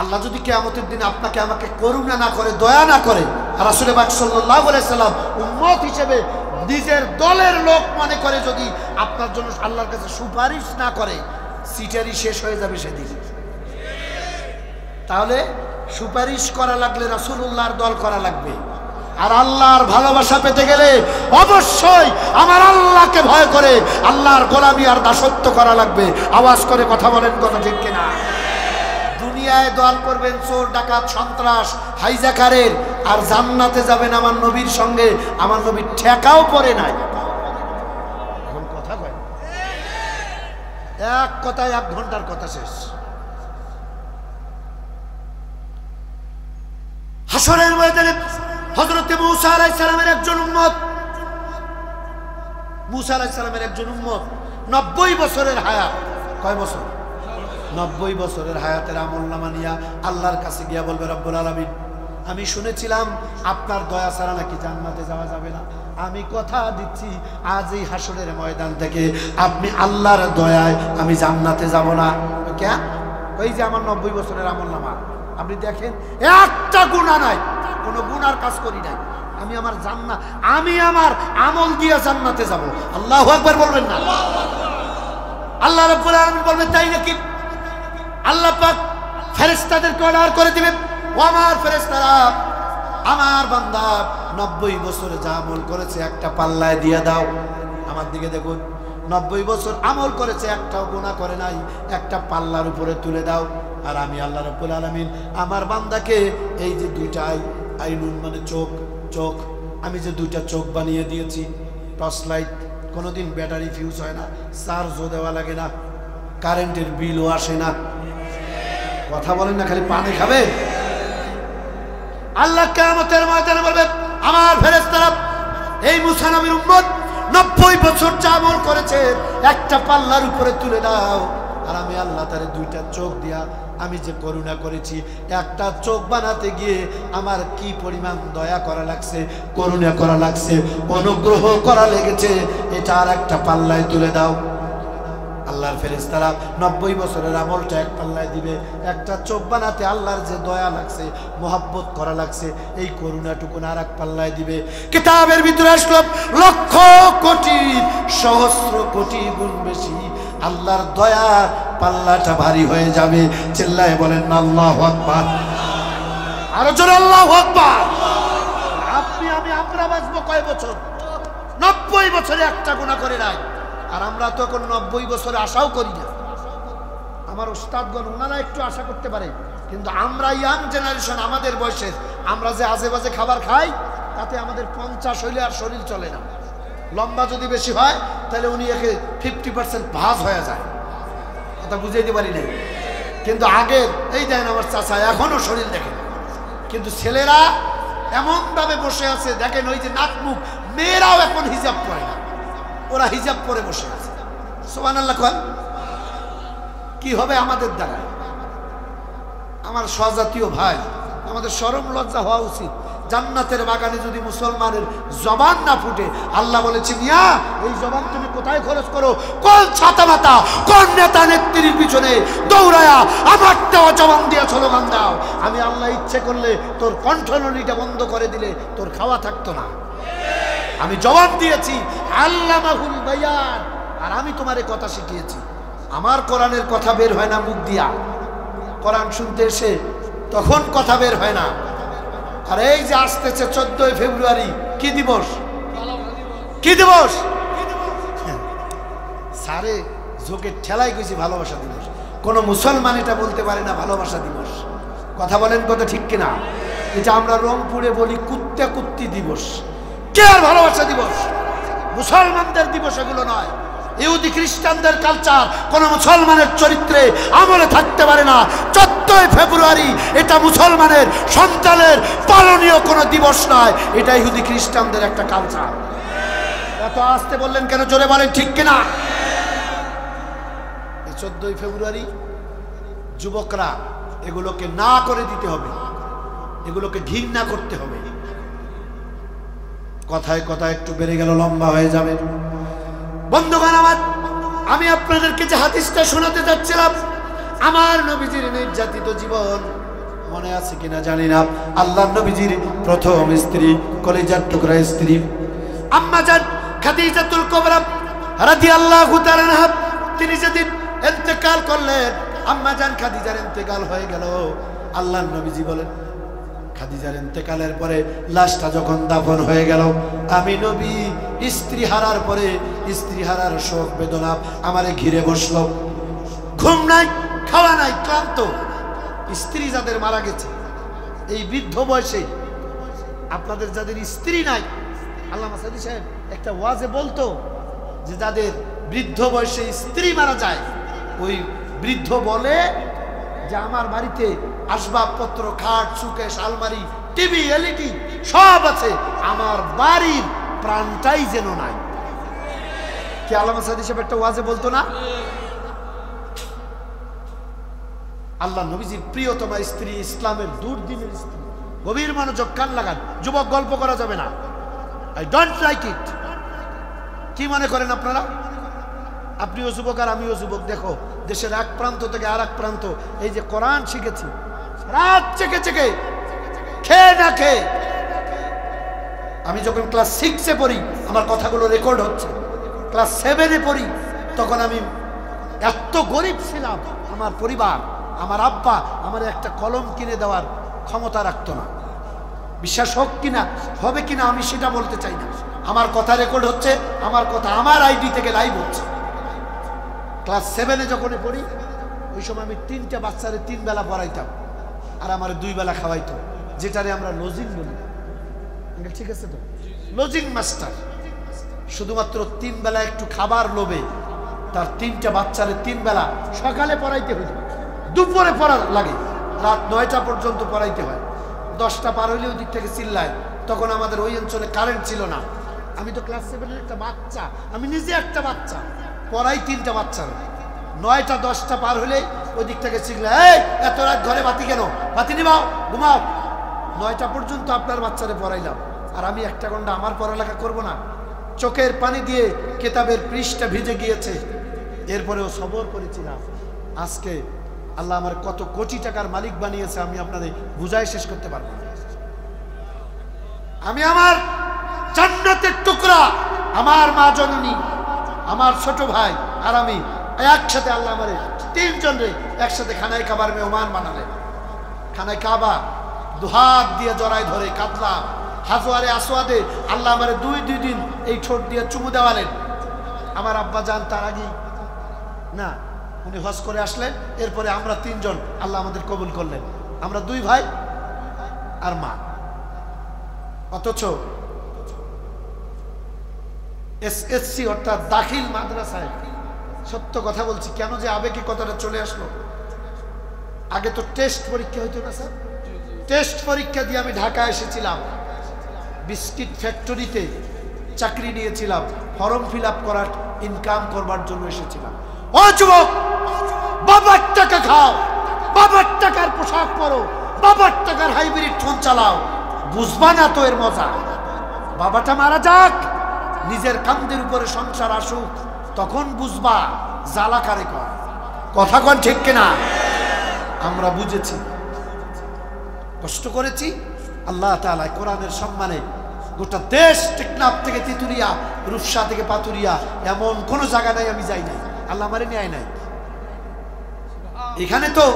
আল্লাহ যদি কিয়ামতের দিনে আপনাকে আমাকে করুণা না করে, দয়া না করে, রাসূল পাক সাল্লাল্লাহু আলাইহি সাল্লাম উম্মত হিসেবে নিজের দলের লোক মনে করে যদি আপনার জন্য আল্লাহর কাছে সুপারিশ না করে, সিটারি শেষ হয়ে যাবে সেদিন। তাহলে সুপারিশ করা লাগলে রাসূলুল্লাহর দল করা লাগবে, আর আল্লাহর ভালোবাসা পেতে গেলে অবশ্যই আমার আল্লাহকে ভয় করে আল্লাহর গোলামি আর দাসত্ব করা লাগবে। আওয়াজ করে কথা বলেন, কথা ঠিক কিনা? দুনিয়ায় দল করবেন চোর, ডাকাত, সন্ত্রাস, হাইজাকারের, আর জান্নাতে যাবেন আমার নবীর সঙ্গে। আমার নবীর ঠেকাও পড়ে নাই। এখন কথা কয় এক কথায় 1 ঘন্টার কথা শেষ। হাসরের ময়দানে হযরত মূসা আলাইহিস সালামের একজন উম্মত, মূসা আলাইহিস সালামের একজন উম্মত 90 বছরের হায়াত। কয় বছর? 90 বছরের হায়াতের আমলনামা নিয়া আল্লাহর কাছে গিয়া বলবে রব্বুল আলামিন, আমি শুনেছিলাম আপনার দয়া ছাড়া নাকি জান্নাতে যাওয়া যাবে না। আমি কথা দিচ্ছি আজ এই হাসরের ময়দান থেকে আপনি আল্লাহর দয়ায় আমি জান্নাতে যাব না। কেন? ওই যে আমার 90 বছরের আমলনামা, আপনি দেখেন একটা গুনাহ নাই, কোনো গুনার কাজ করি নাই, আমি আমার জান্নাত, আমি আমার আমল দিয়ে জান্নাতে যাব। আল্লাহু আকবার বলবেন না? আল্লাহ রাব্বুল আলামিন বলবেন তাই নাকি? আল্লাহ পাক ফেরেশতাদেরকে অর্ডার করে দিবেন, ও আমার ফেরেশতারা, আমার বান্দা 90 বছর যা আমল করেছে একটা পাল্লায় দিয়ে দাও। আমার দিকে দেখুন, 90 বছর আমল করেছে, একটাও গুনাহ করে নাই, একটা পাল্লার উপরে তুলে দাও। আর আমি আল্লাহ রাব্বুল আলামিন আমার বান্দাকে এই যে দুইটা আইনুন মানে চোখ, চোখ আমি যে দুইটা চোখ বানিয়ে দিয়েছি, টর্চ লাইট, কোনোদিন ব্যাটারি ফিউজ হয় না, চার্জও দেওয়া লাগে না, কারেন্টের বিলও আসে না। কথা বলেন না, খালি পানি খাবে। আল্লাহ কিয়ামতের ময়দানে বলবে, আমার ফেরেশতারা, এই মুসা নবীর উম্মত 90 বছর যা আমল করেছে একটা পাল্লার উপরে তুলে দাও। আর আমি আল্লাহ তারে দুইটা চোখ দিয়া আমি যে করুণা করেছি, একটা চোখ বানাতে গিয়ে আমার কি পরিমাণ দয়া করা লাগছে, করুণা করা লাগছে, অনুগ্রহ করা লেগেছে, এটা আর একটা পাল্লায় তুলে দাও। আল্লাহর ফেরেশতারা 90 বছরের আমলটা এক পাল্লায় দিবে, একটা চোখ বানাতে আল্লাহর যে দয়া লাগছে, মোহাব্বত করা লাগছে, এই করুণাটুকু আর এক পাল্লায় দিবে। কিতাবের ভিতরে আসলো লক্ষ কোটি সহস্র কোটি গুণ বেশি আল্লাহর দয়ার পাল্লাটা ভারী হয়ে যাবে। চিল্লায় বলেন না আল্লাহু আকবার? আরো জোরে আল্লাহু আকবার। আপনি আমি আমরা বাঁচবো কয় বছর? 90 বছরে একটা গুনাহ করে নাই। আর আমরা তো এখন 90 বছরে আশাও করি না। আমার উস্তাদগণ ওনারা একটু আশা করতে পারে, কিন্তু আমরা ইয়াং জেনারেশন, আমাদের বয়সের, আমরা যে আজে বাজে খাবার খাই তাতে আমাদের 50 হইলে আর শরীর চলে না। লম্বা যদি বেশি হয় তাহলে উনি একে 50% ভাঁজ হয়ে যায়। কথা বুঝাইতে পারি না। কিন্তু আগের এই দেন আমার চাচা এখনো শরীর দেখেন, কিন্তু ছেলেরা এমনভাবে বসে আছে দেখেন, ওই যে নাক মুখ, মেয়েরাও এখন হিজাব পরে না, ওরা হিজাব পরে বসে আছে। সুবহানাল্লাহ। কি হবে আমাদের দ্বারা? আমার স্বজাতীয় ভাই, আমাদের শরম লজ্জা হওয়া উচিত। জান্নাতের বাগানে যদি মুসলমানের জবান না ফুটে, আল্লাহ বলেছে মিয়া এই জবান তুমি কোথায় খরচ করো? কোন ছাতা মাতা, কোন নেতা নেত্রীর পিছনে দৌড়ায়া আমার দেওয়া জবান দিয়ে স্লোগান দাও। আমি আল্লাহ ইচ্ছে করলে তোর কণ্ঠনলীটা বন্ধ করে দিলে তোর খাওয়া থাকতো না। আমি জবাব দিয়েছি আল্লামাহুল বায়ান, আর আমি তোমারে কথা শিখিয়েছি। আমার কোরআনের কথা বের হয় না মুখ দিয়া, কোরআন শুনতে এসে তখন কথা বের হয় না। আর এই যে আসতেছে 14 ফেব্রুয়ারি, কি দিবস? কি দিবস? সারে ঝোঁকে ঠেলাই গেছি ভালোবাসা দিবস। কোন মুসলমান এটা বলতে পারে না ভালোবাসা দিবস। কথা বলেন কথা ঠিক কিনা? এটা আমরা রংপুরে বলি কুত্তে কুত্তি দিবস। কে আর ভালোবাসা দিবস? মুসলমানদের দিবস এগুলো নয়। ইহুদি খ্রিস্টানদের কালচার কোন মুসলমানের চরিত্রে আমলে থাকতে পারে না। 14 ফেব্রুয়ারি এটা মুসলমানের সন্তানের পালনীয় কোনো দিবস নয়, এটা ইহুদি খ্রিস্টানদের একটা কালচার। এত আসতে বললেন কেন? জোরে বলেন ঠিক কিনা? এই 14 ফেব্রুয়ারি যুবকরা এগুলোকে না করে দিতে হবে, এগুলোকে ঘৃণা করতে হবে। কথায় কথায় একটু বেড়ে গেল, লম্বা হয়ে যাবে। বন্ধুগণ আমার, আমি আপনাদেরকে যে হাদিসটা শোনাতে যাচ্ছিলাম, আমার নবীজির নির্যাতিত জীবন মনে আছে কিনা জানি না। আল্লাহর নবীজির প্রথম স্ত্রী, কলিজার টুকরা স্ত্রী আম্মা জান খাদিজাতুল কুবরা রাদিয়াল্লাহু তাআলা আনহা, তিনি যেদিন ইন্তেকাল করলেন, আম্মা জান খাদিজার ইন্তেকাল হয়ে গেল। আল্লাহর নবীজি বলেন, খাদিজার ইন্তেকালের পরে লাশটা যখন দাফন হয়ে গেল, আমি নবী স্ত্রী হারার পরে স্ত্রী হারার শোক বেদনা আমারে ঘিরে বসলো। ঘুম নাই, খাওয়া নাই, ক্লান্ত। স্ত্রী যাদের মারা গেছে এই বৃদ্ধ বয়সে, আপনাদের যাদের স্ত্রী নাই, আল্লামা সাদি সাহেব একটা ওয়াজে বলতো যে যাদের বৃদ্ধ বয়সে স্ত্রী মারা যায়, ওই বৃদ্ধ বলে যে আমার বাড়িতে আসবাবপত্র, খাট, সুকেশ, আলমারি, টিভি, এলইডি সব আছে, আমার বাড়ির প্রাণটাই যেন নাই। কি আল্লামা সাদি সাহেব একটা ওয়াজে বলতো না? আল্লাহ নবীজির প্রিয়তমা স্ত্রী, ইসলামের দুর্দিনের স্ত্রী। গভীর মনোযোগ, কান লাগান। যুবক, গল্প করা যাবে না। I don't like it. কি মনে করেন আপনারা? আপনিও যুবক আর আমিও যুবক। দেখো, দেশের এক প্রান্ত থেকে আর এক প্রান্ত এই যে কোরআন শিখেছি, রাত চেকে চেকে, খেয়ে না খেয়ে, আমি যখন ক্লাস 6-এ পড়ি আমার কথাগুলো রেকর্ড হচ্ছে, ক্লাস 7-এ পড়ি তখন আমি এত গরিব ছিলাম, আমার পরিবার, আমার আব্বা আমার একটা কলম কিনে দেওয়ার ক্ষমতা রাখতো না। বিশ্বাস হোক কিনা হবে কিনা আমি সেটা বলতে চাই না, আমার কথা রেকর্ড হচ্ছে, আমার কথা আমার আইডি থেকে লাইভ হচ্ছে। ক্লাস 7-এ যখন পড়ি ওই সময় আমি 3টা বাচ্চারে 3 বেলা পড়াইতাম আর আমার 2 বেলা খাওয়াইতো, যেটারে আমরা লজিং বলি। ঠিক আছে তো, লজিং মাস্টার। শুধুমাত্র 3 বেলা একটু খাবার লোভে তার 3টা বাচ্চারে 3 বেলা সকালে পড়াইতে হইত, দুপুরে পড়া লাগে, রাত 9টা পর্যন্ত পড়াইতে হয়। 10টা পার হইলে ওই দিক থেকে চিল্লায়। তখন আমাদের ওই অঞ্চলে কারেন্ট ছিল না। আমি তো ক্লাস 7-এর একটা বাচ্চা, আমি নিজে একটা বাচ্চা, পড়াই 3টা বাচ্চার। 9টা 10টা পার হলে ওই দিক থেকে চিল্লায়, এই এত রাত ঘরে বাতি কেন, বাতি নিবাও, ঘুমাও। 9টা পর্যন্ত আপনার বাচ্চারে পড়াইলাম, আর আমি 1 ঘন্টা আমার পড়ালেখা করব না? চোখের পানি দিয়ে কিতাবের পৃষ্ঠা ভিজে গিয়েছে, এরপরেও সবর করেছিলাম। আজকে আল্লাহ আমার কত কোটি টাকার মালিক বানিয়েছে আমি আপনাদের বুঝাই শেষ করতে পারবো না। আমি আমার জান্নাতের টুকরা, আমার মা জননী, আমার ছোট ভাই আর আমি একসাথে আল্লাহ আমারে 3 জনরে একসাথে খানায় কাবার মেহমান বানালেন। খানায় কাবা দুহাত দিয়ে জড়াই ধরে কাঁদলাম। হাজওয়ারে আসওয়াদে আল্লাহ আমারে 2 দিন এই ঠোঁট দিয়ে চুমু দেওয়ালেন। আমার আব্বা যান তার আগেই না, উনি হজ করে আসলেন, এরপরে আমরা 3 জন আল্লাহ আমাদের কবুল করলেন। আমরা 2 ভাই আর মা। অথচ এসএসসি অর্থাৎ দাখিল মাদ্রাসায়, সত্য কথা বলছি, কেন যে আবেগে কথাটা চলে আসলো, আগে তো টেস্ট পরীক্ষা হইতো না স্যার? টেস্ট পরীক্ষা দিয়ে আমি ঢাকা এসেছিলাম, বিস্কিট ফ্যাক্টরিতে চাকরি নিয়েছিলাম, ফর্ম ফিল আপ করার, ইনকাম করবার জন্য এসেছিলাম। ও যুবক, বাবার টাকা খাও, বাবার টাকার পোশাক পরো, বাবার টাকার হাইব্রিড ফোন চালাও, বুঝবা না তো এর মজা। বাবাটা মারা যাক, নিজের কান্দের উপরে সংসার আসুক, তখন বুঝবা জ্বালা কারে কয়। কথা কন ঠিক কিনা? আমরা বুঝেছি, কষ্ট করেছি। আল্লাহ তাআলা কোরআনের সম্মানে গোটা দেশ, টেকনাফ থেকে তিতুরিয়া, রূপসা থেকে পাতুরিয়া, এমন কোন জায়গা নাই আমি যাই নাই, আল্লাহ আমারে নেয় নাই। এখানে তো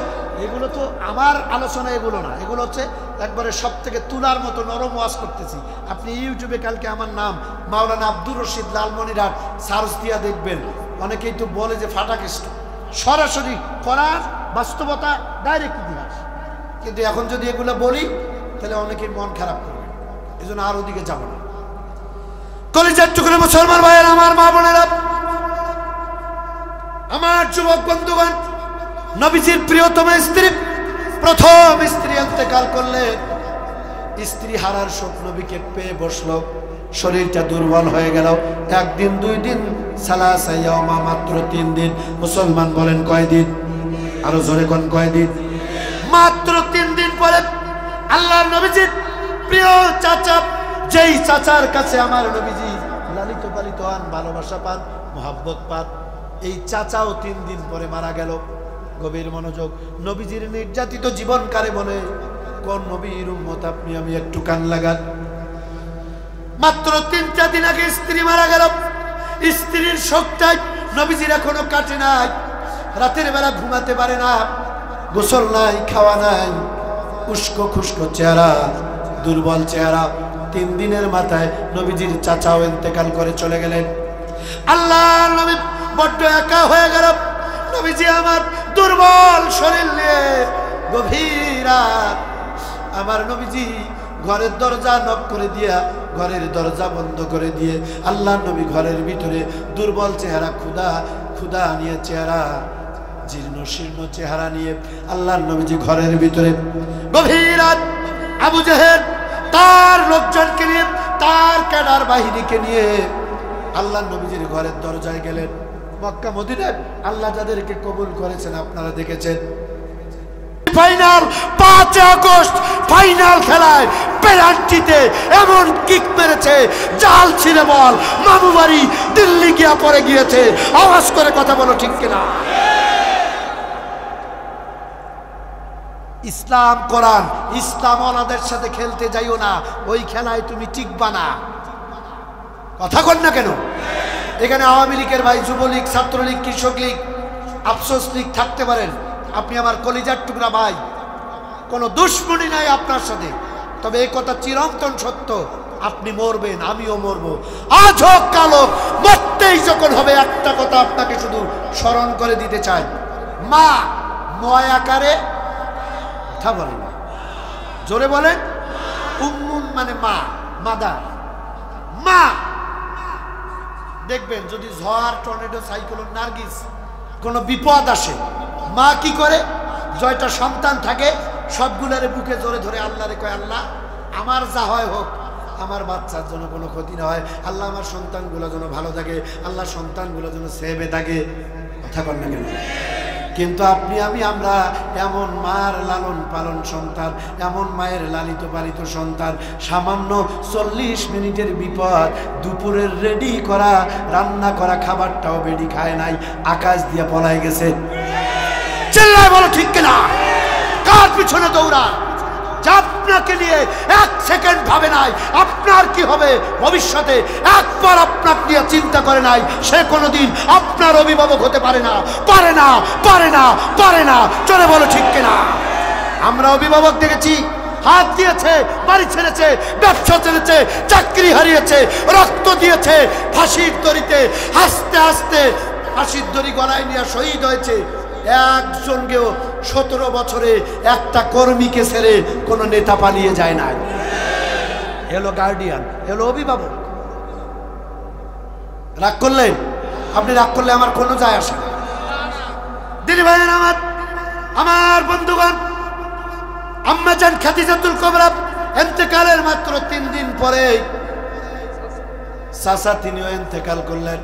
এগুলো তো আমার আলোচনা, এগুলো না, এগুলো হচ্ছে একবারে সব থেকে তুলার মতো নরম ওয়াজ করতেছি। আপনি ইউটিউবে কালকে আমার নাম মাওলানা আব্দুর রশিদ লালমনিরহাট সার্চ দিয়া দেখবেন। অনেকেই তো বলে যে ফাটাকেষ্ট, সরাসরি কোরআন, বাস্তবতা, ডাইরেক্ট ইতিহাস। কিন্তু এখন যদি এগুলো বলি তাহলে অনেকের মন খারাপ করবে, এই জন্য আর ওদিকে যাব না। কলিজার টুকরো মুসলমান ভাইয়ের, আমার মা বোনেরা, আমার যুবক বন্ধুগণ, নবীজির প্রিয়তম স্ত্রী, প্রথম স্ত্রী ইন্তেকাল করলেন। স্ত্রী হারার শোক নবীকে পেয়ে বসলো, শরীরটা দুর্বল হয়ে গেল। 1 দিন 2 দিন, সালাসা ইয়াওমা, মাত্র 3 দিন। মুসলমান বলেন কয়দিন? আরো জোরে কোন কয়দিন? মাত্র 3 দিন পরে আল্লাহর নবীজির প্রিয় চাচা, যেই চাচার কাছে আমার নবীজি লালিত পালিত হন, ভালোবাসা পান, মোহাব্বত পান, এই চাচাও 3 দিন পরে মারা গেল। গভীর মনোযোগ, নবীজির নির্যাতিত জীবন কারে বলে? কোন নবীর উম্মত আপনি? আমি একটু কান লাগান। মাত্র 3টা দিন আগে স্ত্রী মারা গেল। স্ত্রীর শোকটাই নবীজির এখনো কাটে নাই। রাতের বেলা ঘুমাতে পারে না, গোসল নাই, খাওয়া নাই, উস্কো খুস্কো চেহারা, দুর্বল চেহারা। 3 দিনের মাথায় নবীজির চাচাও ইন্তেকাল করে চলে গেলেন। আল্লাহর নবী বড্ড একা হয়ে গেল। নবীজি আমার দুর্বল শরীর নিয়ে গভীর রাত, আমার নবীজি ঘরের দরজা নক করে দিয়া, ঘরের দরজা বন্ধ করে দিয়ে আল্লাহ নবী ঘরের ভিতরে দুর্বল চেহারা, ক্ষুধা ক্ষুধা নিয়ে চেহারা, জীর্ণ শীর্ণ চেহারা নিয়ে আল্লাহর নবীজি ঘরের ভিতরে গভীর রাত, আবু জেহেল তার লোকজনকে নিয়ে, তার ক্যাডার বাহিনীকে নিয়ে আল্লাহর নবীজির ঘরের দরজায় গেলেন। মক্কা মদিনায় আল্লাহ যাদেরকে কবুল করেছেন আপনারা দেখেছেন। ফাইনাল 5 আগস্ট ফাইনাল খেলায় পেনাল্টিতে এমন কিক মেরেছে, জাল ছিঁড়ে বল মামু বাড়ি দিল্লি গিয়া পড়ে গিয়েছে। আওয়াজ করে কথা বলো ঠিক কিনা? ইসলাম কোরআন, ইসলাম ওনাদের সাথে খেলতে যাইও না, ওই খেলায় তুমি টিকবা না। কথা কন না কেন? এখানে আওয়ামী লীগের ভাই, যুবলীগ, ছাত্রলীগ, কৃষক লীগ, আফসোস লীগ থাকতে পারেন, আপনি আমার কলিজার টুকরা ভাই, কোনো দুশ্মনী নাই আপনার সাথে। তবে এই কথা চিরন্তন সত্য, আপনি মরবেন, আমিও মরবো, আজ হোক কাল হোক, মরতেই যখন হবে। একটা কথা আপনাকে শুধু স্মরণ করে দিতে চাই, মা ময় আকারে, কথা বলেন জোরে বলেন, উম্মুন মানে মা, মাদার, মা। দেখবেন যদি ঝড়, টর্নেডো, সাইক্লোন, নার্গিস কোনো বিপদ আসে, মা কি করে? জয়টা সন্তান থাকে, সবগুলারে বুকে জোরে ধরে আল্লাহরে কয়, আল্লাহ আমার যা হয় হোক, আমার বাচ্চার জন্য কোনো ক্ষতি না হয়, আল্লাহ আমার সন্তানগুলো যেন ভালো থাকে, আল্লাহ সন্তানগুলো যেন সেভে থাকে। কথা বল না কেন? কিন্তু আপনি আমি আমরা এমন মার লালন পালন সন্তান, এমন মায়ের লালিত পালিত সন্তান, সামান্য 40 মিনিটের বিপদ, দুপুরের রেডি করা রান্না করা খাবারটাও বেডি খায় নাই, আকাশ দিয়ে পলায় গেছে। চিল্লায় বলো ঠিক কিনা? কার পিছনে দৌড়া? আপনাকে নিয়ে 1 সেকেন্ড ভাবে নাই আপনার কি হবে ভবিষ্যতে, একবার আপনাকে নিয়ে চিন্তা করে নাই, সে কোনোদিন আপনার অভিভাবক হতে পারে না, পারে না, পারে না, পারে না। চলে বলো ঠিক কিনা? আমরা অভিভাবক দেখেছি, হাত দিয়েছে, বাড়ি ছেড়েছে, ব্যবসা ছেড়েছে, চাকরি হারিয়েছে, রক্ত দিয়েছে, ফাঁসির দড়িতে হাসতে হাসতে ফাঁসির দড়ি গলায় নিয়ে শহীদ হয়েছে। একজনকেও 17 বছরে একটা কর্মীকে ছেড়ে কোনো নেতা পালিয়ে যায় না। এলো গার্ডিয়ান, এলো অভিভাবক। রাগ করলেন? আপনি রাগ করলে আমার কোনো যায় আসে না। দিদি ভাইয়ের আমার বন্ধুগণ, আম্মা জান খাদিজাতুল কুবরা ইন্তেকালের মাত্র 3 দিন পরে চাচা তিনিও ইন্তেকাল করলেন।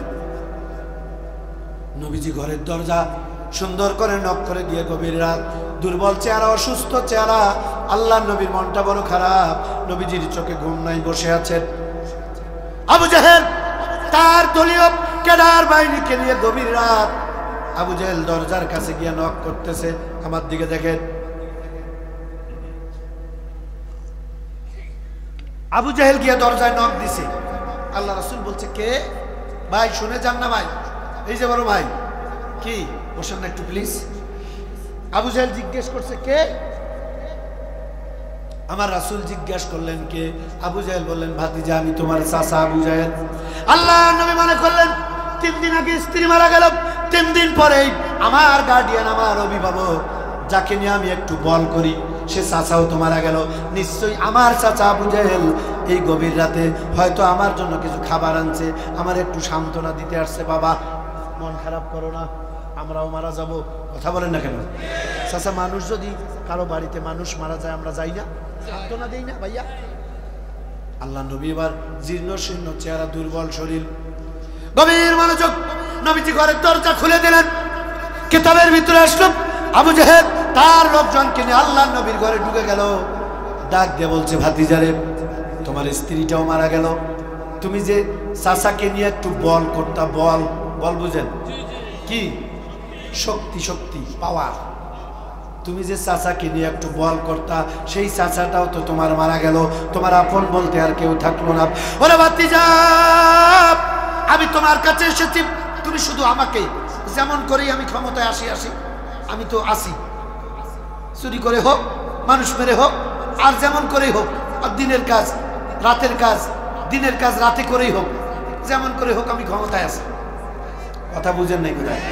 নবীজি ঘরের দরজা সুন্দর করে নক করে দিয়ে, গভীর রাত, দুর্বল চেহারা, অসুস্থ চেহারা, আল্লাহ নবীর মনটা বড় খারাপ, নবীজির চোখে ঘুম নাই, বসে আছেন। আবু জাহেল তার দলীয় কেডার বাহিনীকে নিয়ে গভীর রাত আবু জাহেল দরজার কাছে গিয়ে নক করতেছে। আমার দিকে দেখেন, আবু জাহেল গিয়ে দরজায় নক দিছে। আল্লাহ রাসূল বলছে, কে ভাই? শুনে যান না ভাই, এই যে বড় ভাই, কি বসেন না একটু প্লিজ। আবু জাহেল জিজ্ঞেস করছে, কে? আমার রাসূল জিজ্ঞেস করলেন, কে? আবু জাহেল বললেন, ভাতিজা, আমি তোমার চাচা আবু জাহেল। আল্লাহ নবী মনে করলেন 3 দিন আগে স্ত্রী মারা গেল, 3 দিন পরে আমার গার্ডিয়ান, আমার অভিভাবক, যাকে নিয়ে আমি একটু বল করি, সে চাচাও তো মারা গেল। নিশ্চয়ই আমার চাচা আবু জাহেল এই গভীর রাতে হয়তো আমার জন্য কিছু খাবার আনছে, আমার একটু সান্ত্বনা দিতে আসছে। বাবা মন খারাপ করো না, আমরাও মারা যাব। কথা বলেন না কেন? চাচা, মানুষ যদি কারো বাড়িতে মানুষ মারা যায়, আমরা যাই না, সান্ত্বনা দেই না ভাইয়া? আল্লাহ নবী এবার জীর্ণ শীর্ণ চেহারা, দুর্বল শরীর, গভীর মনোযোগ, নবীজি ঘরের দরজা খুলে দিলেন। কিতাবের ভিতরে আসলো, আবু জাহেল তার লোকজনকে নিয়ে আল্লাহ নবীর ঘরে ঢুকে গেল। ডাক দিয়ে বলছে, ভাতিজারে, তোমার স্ত্রীটাও মারা গেল, তুমি যে চাচাকে নিয়ে একটু বল করতা, বল বল বুঝেন কি? শক্তি, শক্তি, পাওয়ার। তুমি যে চাচাকে নিয়ে একটু বল করতা, সেই চাচাটাও তো তোমার মারা গেল, তোমার আপন বলতে আর কেউ থাকলো না। ওরে ভাতিজা, আমি তোমার কাছে এসেছি, তুমি শুধু আমাকে যেমন করেই আমি ক্ষমতায় আসি, আমি তো আসি, চুরি করে হোক, মানুষ মেরে হোক, আর যেমন করেই হোক, আর দিনের কাজ রাতের কাজ, দিনের কাজ রাতে করেই হোক, যেমন করে হোক আমি ক্ষমতায় আছি। কথা বুঝেন নাই? কোথায়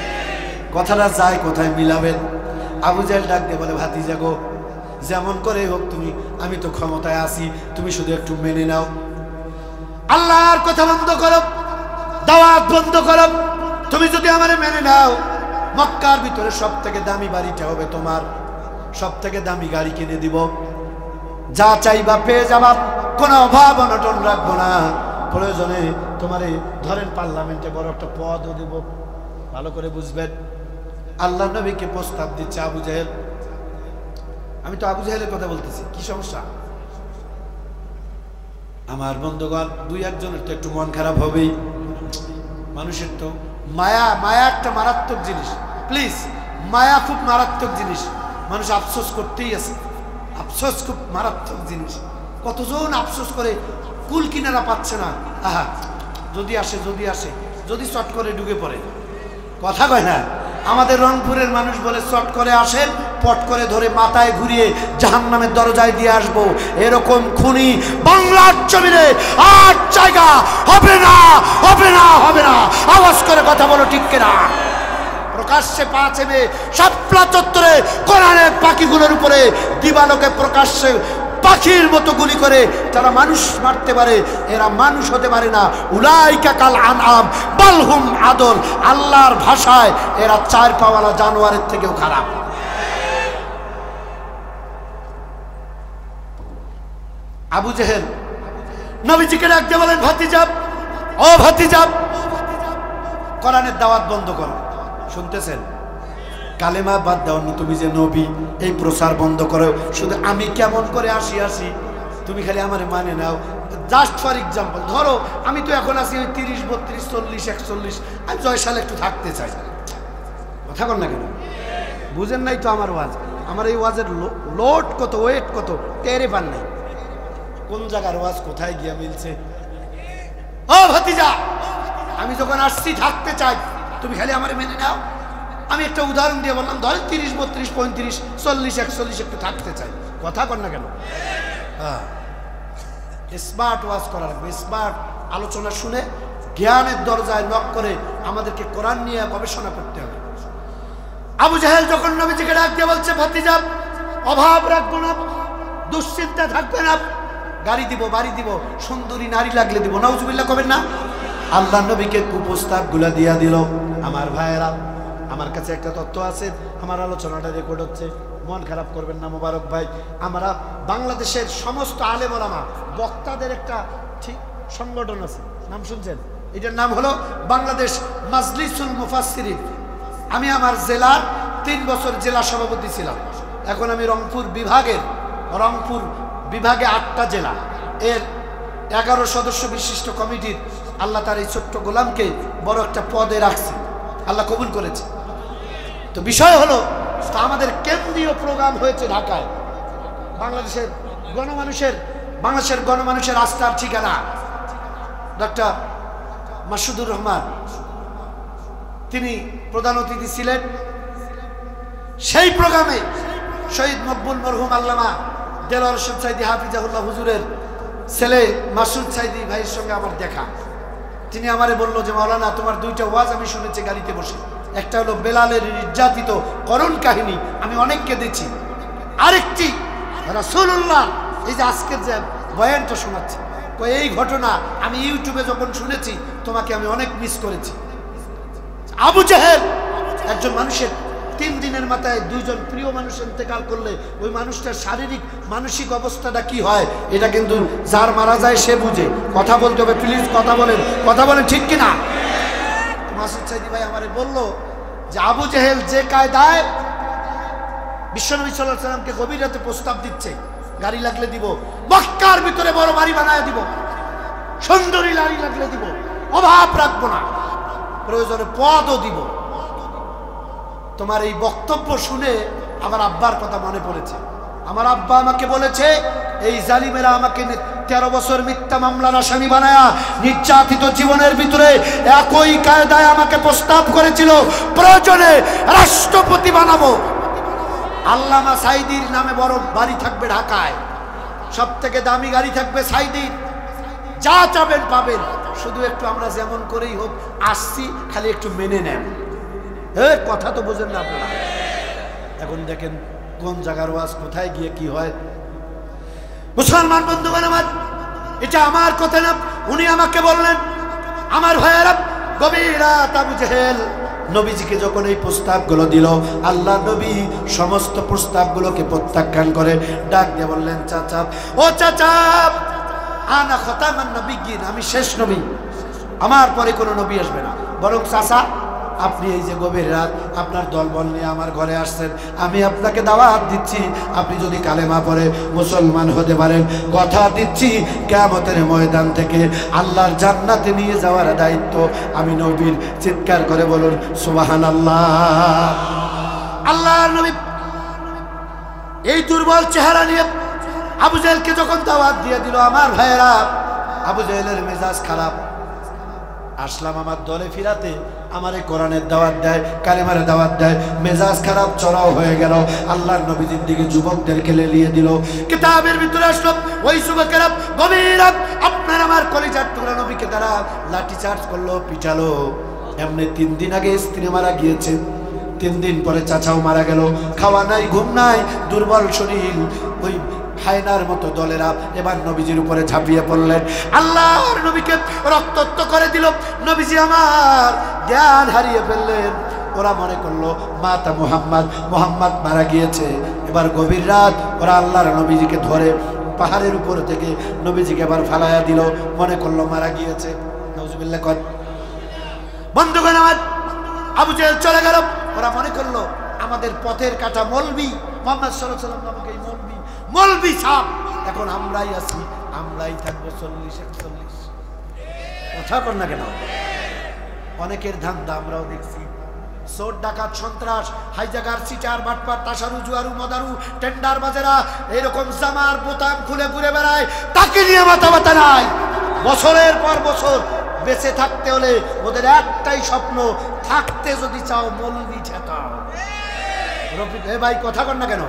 কথাটা যায়, কোথায় মিলাবেন? আবু জাহেল ডাক দিয়ে বলে, ভাতিজা গো, যেমন করে হোক তুমি, আমি তো ক্ষমতায় আছি, তুমি শুধু একটু মেনে নাও। আল্লাহর কথা বন্ধ করো, দাওয়াত বন্ধ করো। তুমি যদি আমারে মেনে নাও, মক্কার ভিতরে সব থেকে দামি বাড়িটা হবে তোমার, সব থেকে দামি গাড়ি কিনে দিব, যা চাইবা পেয়ে যাবা, কোনো অভাব অনটন রাখবো না। প্রয়োজনে তোমারে ধরেন পার্লামেন্টে বড় একটা পদও দেব। ভালো করে বুঝবেন, আল্লাহ নবীকে প্রস্তাব দিচ্ছে আবু জাহেল। আমি তো আবু জাহেলের কথা বলতেছি, কি সমস্যা? আমার বন্ধুগণ, 2-1 তো একটু মন খারাপ হবেই। মানুষের তো মায়া, মায়া একটা মারাত্মক জিনিস। প্লিজ, মায়া খুব মারাত্মক জিনিস। মানুষ আফসোস করতেই আছে। আফসোস খুব মারাত্মক জিনিস। কতজন আফসোস করে কুল কিনারা পাচ্ছে না। আহা, যদি আসে যদি চট করে ঢুকে পড়ে। কথা কয় না? আমাদের রংপুরের মানুষ বলে চট করে আসেন, পট করে ধরে মাথায় ঘুরিয়ে জাহান্নামের দরজায় দিয়ে আসবো। এরকম খুনি বাংলার জমিনে আর জায়গা হবে না, হবে না, হবে না। আওয়াজ করে কথা বলো, ঠিক কিনা? প্রকাশ্যে 5 মে শাপলা চত্বরে কোরআনের পাখিগুলোর উপরে দিবালোকে প্রকাশ্যে পাখির মতো গুলি করে যারা মানুষ মারতে পারে, এরা মানুষ হতে পারে না। উলাইকা কাল আনআম বালহুম আদল। আল্লাহর ভাষায় এরা 4 পাওয়ালা জানোয়ারের থেকেও খারাপ। আবু জেহেল নবীজিকে ডাক দিয়ে বলেন, ভাতিজা, ও ভাতিজা, কোরআনের দাওয়াত বন্ধ করো। শুনতেছেন? কালেমা বাদ দাও, তুমি যে নবী, এই প্রচার বন্ধ করো। শুধু আমি কেমন করে আসি তুমি খালি আমার মানে নাও। জাস্ট ফর এক্সাম্পল, ধরো আমি তো এখন আছি ওই 30, 32, 40, 41। আমি জয়শালে একটু থাকতে চাই। কথা বল না কেন? বুঝেন নাই তো আমার ওয়াজ? আমার এই ওয়াজের লোড কত, ওয়েট কত টেরে পান নাই। কোন জায়গার ওয়াজ কোথায় গিয়া মিলছে? ও ভাতিজা, আমি যখন আসছি থাকতে চাই, তুমি খালি আমার মেনে নাও। আমি একটা উদাহরণ দিয়ে বললাম, ধরেন 30, 32, 35, 40, 41 একটু থাকতে চাই। কথা কর না কেন? হ্যাঁ, স্মার্ট ওয়াজ করা লাগবে। স্মার্ট আলোচনা শুনে জ্ঞানের দরজায় নক করে আমাদেরকে কোরআন নিয়ে গবেষণা করতে হবে। আবু জাহেল যখন নবীজিকে ডাক দিয়ে বলছে, ভাতিজা, অভাব রাখবো না, দুশ্চিন্তা থাকবে না, গাড়ি দিব, বাড়ি দিব, সুন্দরী নারী লাগলে দিব। নাউজুবিল্লাহ কবেন না? আল্লাহ নবীকে কুপ্রস্তাব গুলা দিয়া দিল। আমার ভাইয়েরা, আমার কাছে একটা তথ্য আছে, আমার আলোচনাটা রেকর্ড হচ্ছে, মন খারাপ করবেন না মোবারক ভাই। আমরা বাংলাদেশের সমস্ত আলেম ওলামা বক্তাদের একটা ঠিক সংগঠন আছে, নাম শুনছেন? এটার নাম হলো বাংলাদেশ মাজলিসুল মুফাসসিরিন। আমি আমার জেলার 3 বছর জেলা সভাপতি ছিলাম। এখন আমি রংপুর বিভাগে 8টা জেলা, এর 11 সদস্য বিশিষ্ট কমিটির আল্লাহ তার এই ছোট্ট গোলামকে বড় একটা পদে রাখছে, আল্লাহ কবুল করেছে। তো বিষয় হলো, আমাদের কেন্দ্রীয় প্রোগ্রাম হয়েছে ঢাকায়। বাংলাদেশের গণমানুষের আস্থার ঠিকানা ডক্টর মাসুদুর রহমান, তিনি প্রধান অতিথি ছিলেন। সেই প্রোগ্রামে শহীদ মকবুল মরহুম আল্লামা দেলোয়ার হোসেন সাইদি হাফিজাহুল্লাহ হুজুরের ছেলে মাসুদ সাইদি ভাইয়ের সঙ্গে আমার দেখা। তিনি আমারে বললো যে, মাওলানা, তোমার 2টা ওয়াজ আমি শুনেছি গাড়িতে বসে। একটা হলো বেলালের নির্যাতিত করুণ কাহিনী, আমি অনেক কেঁদেছি। আরেকটি রাসূলুল্লাহ, এই যে আজকের যে বয়ানটা শোনাচ্ছি, এই ঘটনা আমি ইউটিউবে যখন শুনেছি, তোমাকে আমি অনেক মিস করেছি। আবু জাহেল একজন মানুষের 3 দিনের মাথায় 2 জন প্রিয় মানুষ ইন্তেকাল করলে ওই মানুষটার শারীরিক মানসিক অবস্থাটা কি হয়, এটা কিন্তু যার মারা যায় সে বুঝে। কথা বলতে হবে, প্লিজ কথা বলেন, ঠিক কিনা? মাসুদ সাইদি ভাই আমারে বলল যে, আবু জাহেল যে কায়দায় বিশ্বনবী সাল্লাল্লাহু আলাইহি ওয়াসাল্লামকে গভীর রাতে প্রস্তাব দিচ্ছে, গাড়ি লাগলে দিব, মক্কার ভিতরে বড় বাড়ি বানায় দিব, সুন্দরী নারী লাগলে দিব, অভাব রাখবো না, প্রয়োজনে পদও দিব। তোমার এই বক্তব্য শুনে আমার আব্বার কথা মনে পড়েছে। আমার আব্বা আমাকে বলেছে, এই জালিমেরা আমাকে 13 বছর মিথ্যা মামলার আসামি বানায়া নির্যাতিত জীবনের ভিতরে একই কায়দায় আমাকে প্রস্তাব করেছিল, প্রয়োজনে রাষ্ট্রপতি বানাবো। আল্লামা সাইদির নামে বড় বাড়ি থাকবে ঢাকায়, সব থেকে দামি গাড়ি থাকবে সাইদির, যা চাবেন পাবেন, শুধু একটু আমরা যেমন করেই হোক আসছি, খালি একটু মেনে নেন। কথা তো বোঝেন না আপনারা। এখন দেখেন কোন জায়গার ওয়াজ কোথায় গিয়ে কি হয়। মুসলমান বন্ধুগণ আমার, এটা আমার কথা না, উনি আমাকে বললেন। আমার ভাইয়েরা, গভীর রাত আবু জাহেল নবীজিকে যখন এই প্রস্তাবগুলো দিল, আল্লাহ নবী সমস্ত প্রস্তাবগুলোকে প্রত্যাখ্যান করে ডাক দিয়ে বললেন, চাচা, ও চাচা, আনা খতামান নবিয়্যিন, আমি শেষ নবী, আমার পরে কোনো নবী আসবে না। বরং চাচা, আপনি এই যে গভীর রাত আপনার দলবল নিয়ে আমার ঘরে আসছেন, আমি আপনাকে দাওয়াত দিচ্ছি, আপনি যদি কালেমা পড়ে মুসলমান হতে পারেন, কথা দিচ্ছি কিয়ামতের ময়দান থেকে আল্লাহর জান্নাতে নিয়ে যাওয়ার দায়িত্ব আমি নবীর। চিৎকার করে বলুন সুবহানাল্লাহ। আল্লাহর নবী এই দুর্বল চেহারা নিয়ে আবু জেহেলকে যখন দাওয়াত দিয়ে দিল, আমার ভাইয়েরা, আবু জেহেলের মেজাজ খারাপ। আসলাম আমার দলে ফিরাতে, আমারে কোরআনের দাওয়াত দেয়, কালেমার দাওয়াত দেয়, মেজাজ খারাপ চড়াও হয়ে গেল। আল্লাহর নবীজির দিকে যুবকদেরকে লেলিয়ে দিল। কিতাবের ভিতরে আসলো ওই যুবকেরা গভীর রাত আপনার আমার কলিজার টুকরা নবীকে তারা লাঠি চার্জ করলো, পিটালো। এমনি 3 দিন আগে স্ত্রী মারা গিয়েছে, 3 দিন পরে চাচাও মারা গেল। খাওয়া নাই, ঘুম নাই, দুর্বল শরীর। ওই হায়নার মতো দলেরা এবার নবীজির উপরে ঝাঁপিয়ে পড়লেন, আল্লাহর নবীকে রক্তাক্ত করে দিল। নবীজি আমার জ্ঞান হারিয়ে ফেললেন। ওরা মনে করলো মাতা মুহাম্মদ মারা গিয়েছে। এবার গভীর রাত ওরা আল্লাহর নবীজিকে ধরে পাহাড়ের উপর থেকে নবীজিকে এবার ফালাইয়া দিল, মনে করলো মারা গিয়েছে। নাউজুবিল্লাহ কর। বন্ধুগণ আমার, আবু জেহেল চলে গেল। ওরা মনে করলো আমাদের পথের কাটা মৌলবি মুহাম্মদ সাল্লাল্লাহু আলাইহি ওয়াসাল্লাম নামক এই মৌলবি সাহেব, এখন আমরাই আছি, আমরাই থাকবো 40-41। কথা কর না কেন? অনেকের ধান্দা আমরাও দেখছি, চোর ডাকাত সন্ত্রাস হাইজাগার সিটার বাটপার তাসারু জুয়ারু মদারু টেন্ডার বাজেরা এরকম জামার বোতাম খুলে ঘুরে বেড়ায়, তাকে নিয়ে মাথা ব্যথা নাই। বছরের পর বছর বেঁচে থাকতে হলে ওদের একটাই স্বপ্ন, থাকতে যদি চাও মৌলবি ঠেকাও। রফিক ভাই কথা কর না কেন?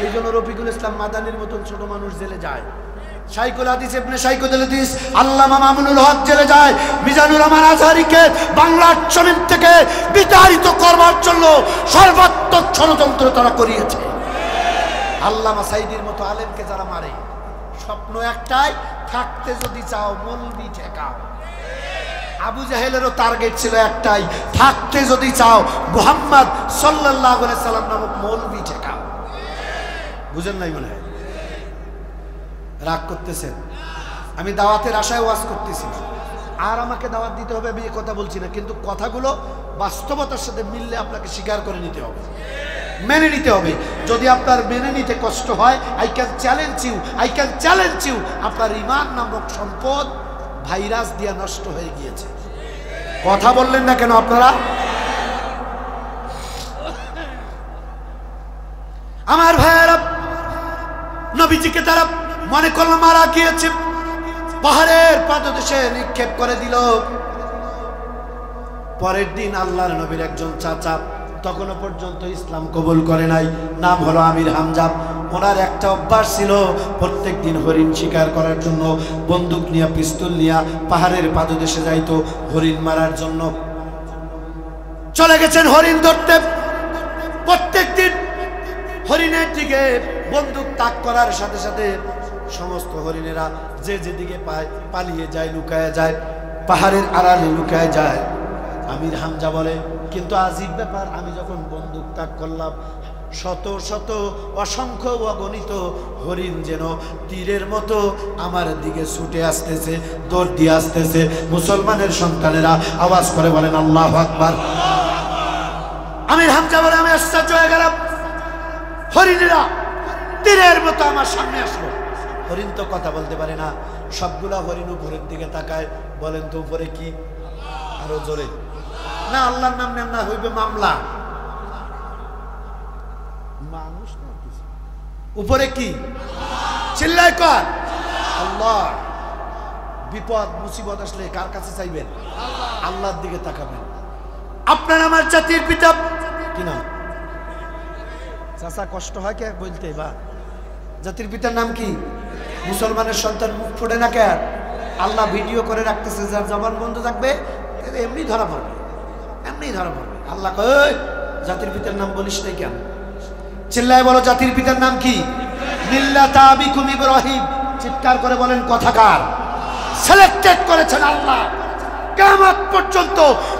এই জন্য রফিকুল ইসলাম মাদানির মতন ছোট মানুষ জেলে যায়, শাইখুল হাদিস ইবনে শাইখুল হাদিস আল্লামা মামুনুল হক জেলে যায়, মিজানুর রহমান আজহারীকে বাংলার জমিন থেকে বিতাড়িত করবার জন্য সর্বাত্মক ষড়যন্ত্র তারা করিয়েছে। আল্লামা সাইদির মতো আলেমকে যারা মারে, স্বপ্ন একটাই, থাকতে যদি চাও মৌলবি ঠেকাও। আবু জাহেলেরও টার্গেট ছিল একটাই, থাকতে যদি চাও মুহাম্মদ সাল্লাল্লাহু আলাইহি সাল্লাম নামক মৌলবি ঠেকাও। বুঝেন নাই মনে হয়? রাগ করতেছেন? আমি দাওয়াতের আশায় ওয়াজ করতেছি, আর আমাকে দাওয়াত দিতে হবে আমি এই কথা বলছি না, কিন্তু কথাগুলো বাস্তবতার সাথে মিললে আপনাকে স্বীকার করে নিতে হবে, মেনে নিতে হবে। যদি আপনার মেনে নিতে কষ্ট হয়, আই ক্যান চ্যালেঞ্জ ইউ, আপনার ঈমান নামক সম্পদ ভাইরাস দিয়ে নষ্ট হয়ে গিয়েছে। কথা বললেন না কেন আপনারা? আমার ভাইয়েরা, নবীজিকে তারা মনে করলো মারা গিয়েছে, পাহাড়ের পাদদেশে নিক্ষেপ করে দিল। পরের দিন আল্লাহর নবীর একজন চাচা, তখনও পর্যন্ত ইসলাম কবুল করে নাই, নাম হলো আমির হামজা। ওনার একটা অভ্যাস ছিল, প্রত্যেক দিন হরিণ শিকার করার জন্য বন্দুক নিয়ে, পিস্তল নিয়ে পাহাড়ের পাদদেশে যাইতো হরিণ মারার জন্য। চলে গেছেন হরিণ ধরতে। প্রত্যেক দিন হরিণের দিকে বন্দুক তাক করার সাথে সাথে সমস্ত হরিণেরা যে যেদিকে পায় পালিয়ে যায়, লুকায় যায়, পাহাড়ের আড়ালে লুকায় যায়। আমির হামজা বলে, কিন্তু আজীব ব্যাপার, আমি যখন বন্দুক তাক করলাম, শত শত অসংখ্য অগণিত হরিণ যেন তীরের মতো আমার দিকে ছুটে আসতেছে, দৌড় দিয়ে আসতেছে। মুসলমানের সন্তানেরা আওয়াজ করে বলেন আল্লাহু আকবার। আমির হামজা বলে, আমি আশ্চর্য হয়ে গেলাম, হরিণেরা তীরের মতো আমার সামনে আসলো। হরিণ তো কথা বলতে পারে না, সবগুলা হরিণ উপরের দিকে তাকায়। বলেন তো উপরে কি? আরো জোরে না, আল্লাহর নাম নেন না, হইবে মামলা। মানুষ না, উপরে কি? চিল্লায় কর আল্লাহ। বিপদ মুসিবত আসলে কার কাছে চাইবেন? আল্লাহর দিকে তাকাবেন। আপনার আমার জাতির পিতা কি নাম? চাচা কষ্ট হয় কে বলতে? বা জাতির পিতার নাম কি? মুসলমানের সন্তান মুখ ফুটে না কে? আল্লাহ ভিডিও করে রাখতেছে, যার জবান বন্ধ থাকবে এমনি ধরা পড়বে, এমনি ধরা পড়বে। আল্লাহ কয়, জাতির পিতার নাম বলিস নাই কেন? চিল্লায় বলো, জাতির পিতার নাম কি? মিল্লাতা আবিকুম ইব্রাহিম। চিৎকার করে বলেন, কথাকার সিলেক্টেড করেছেন আল্লাহ। কিয়ামত পর্যন্ত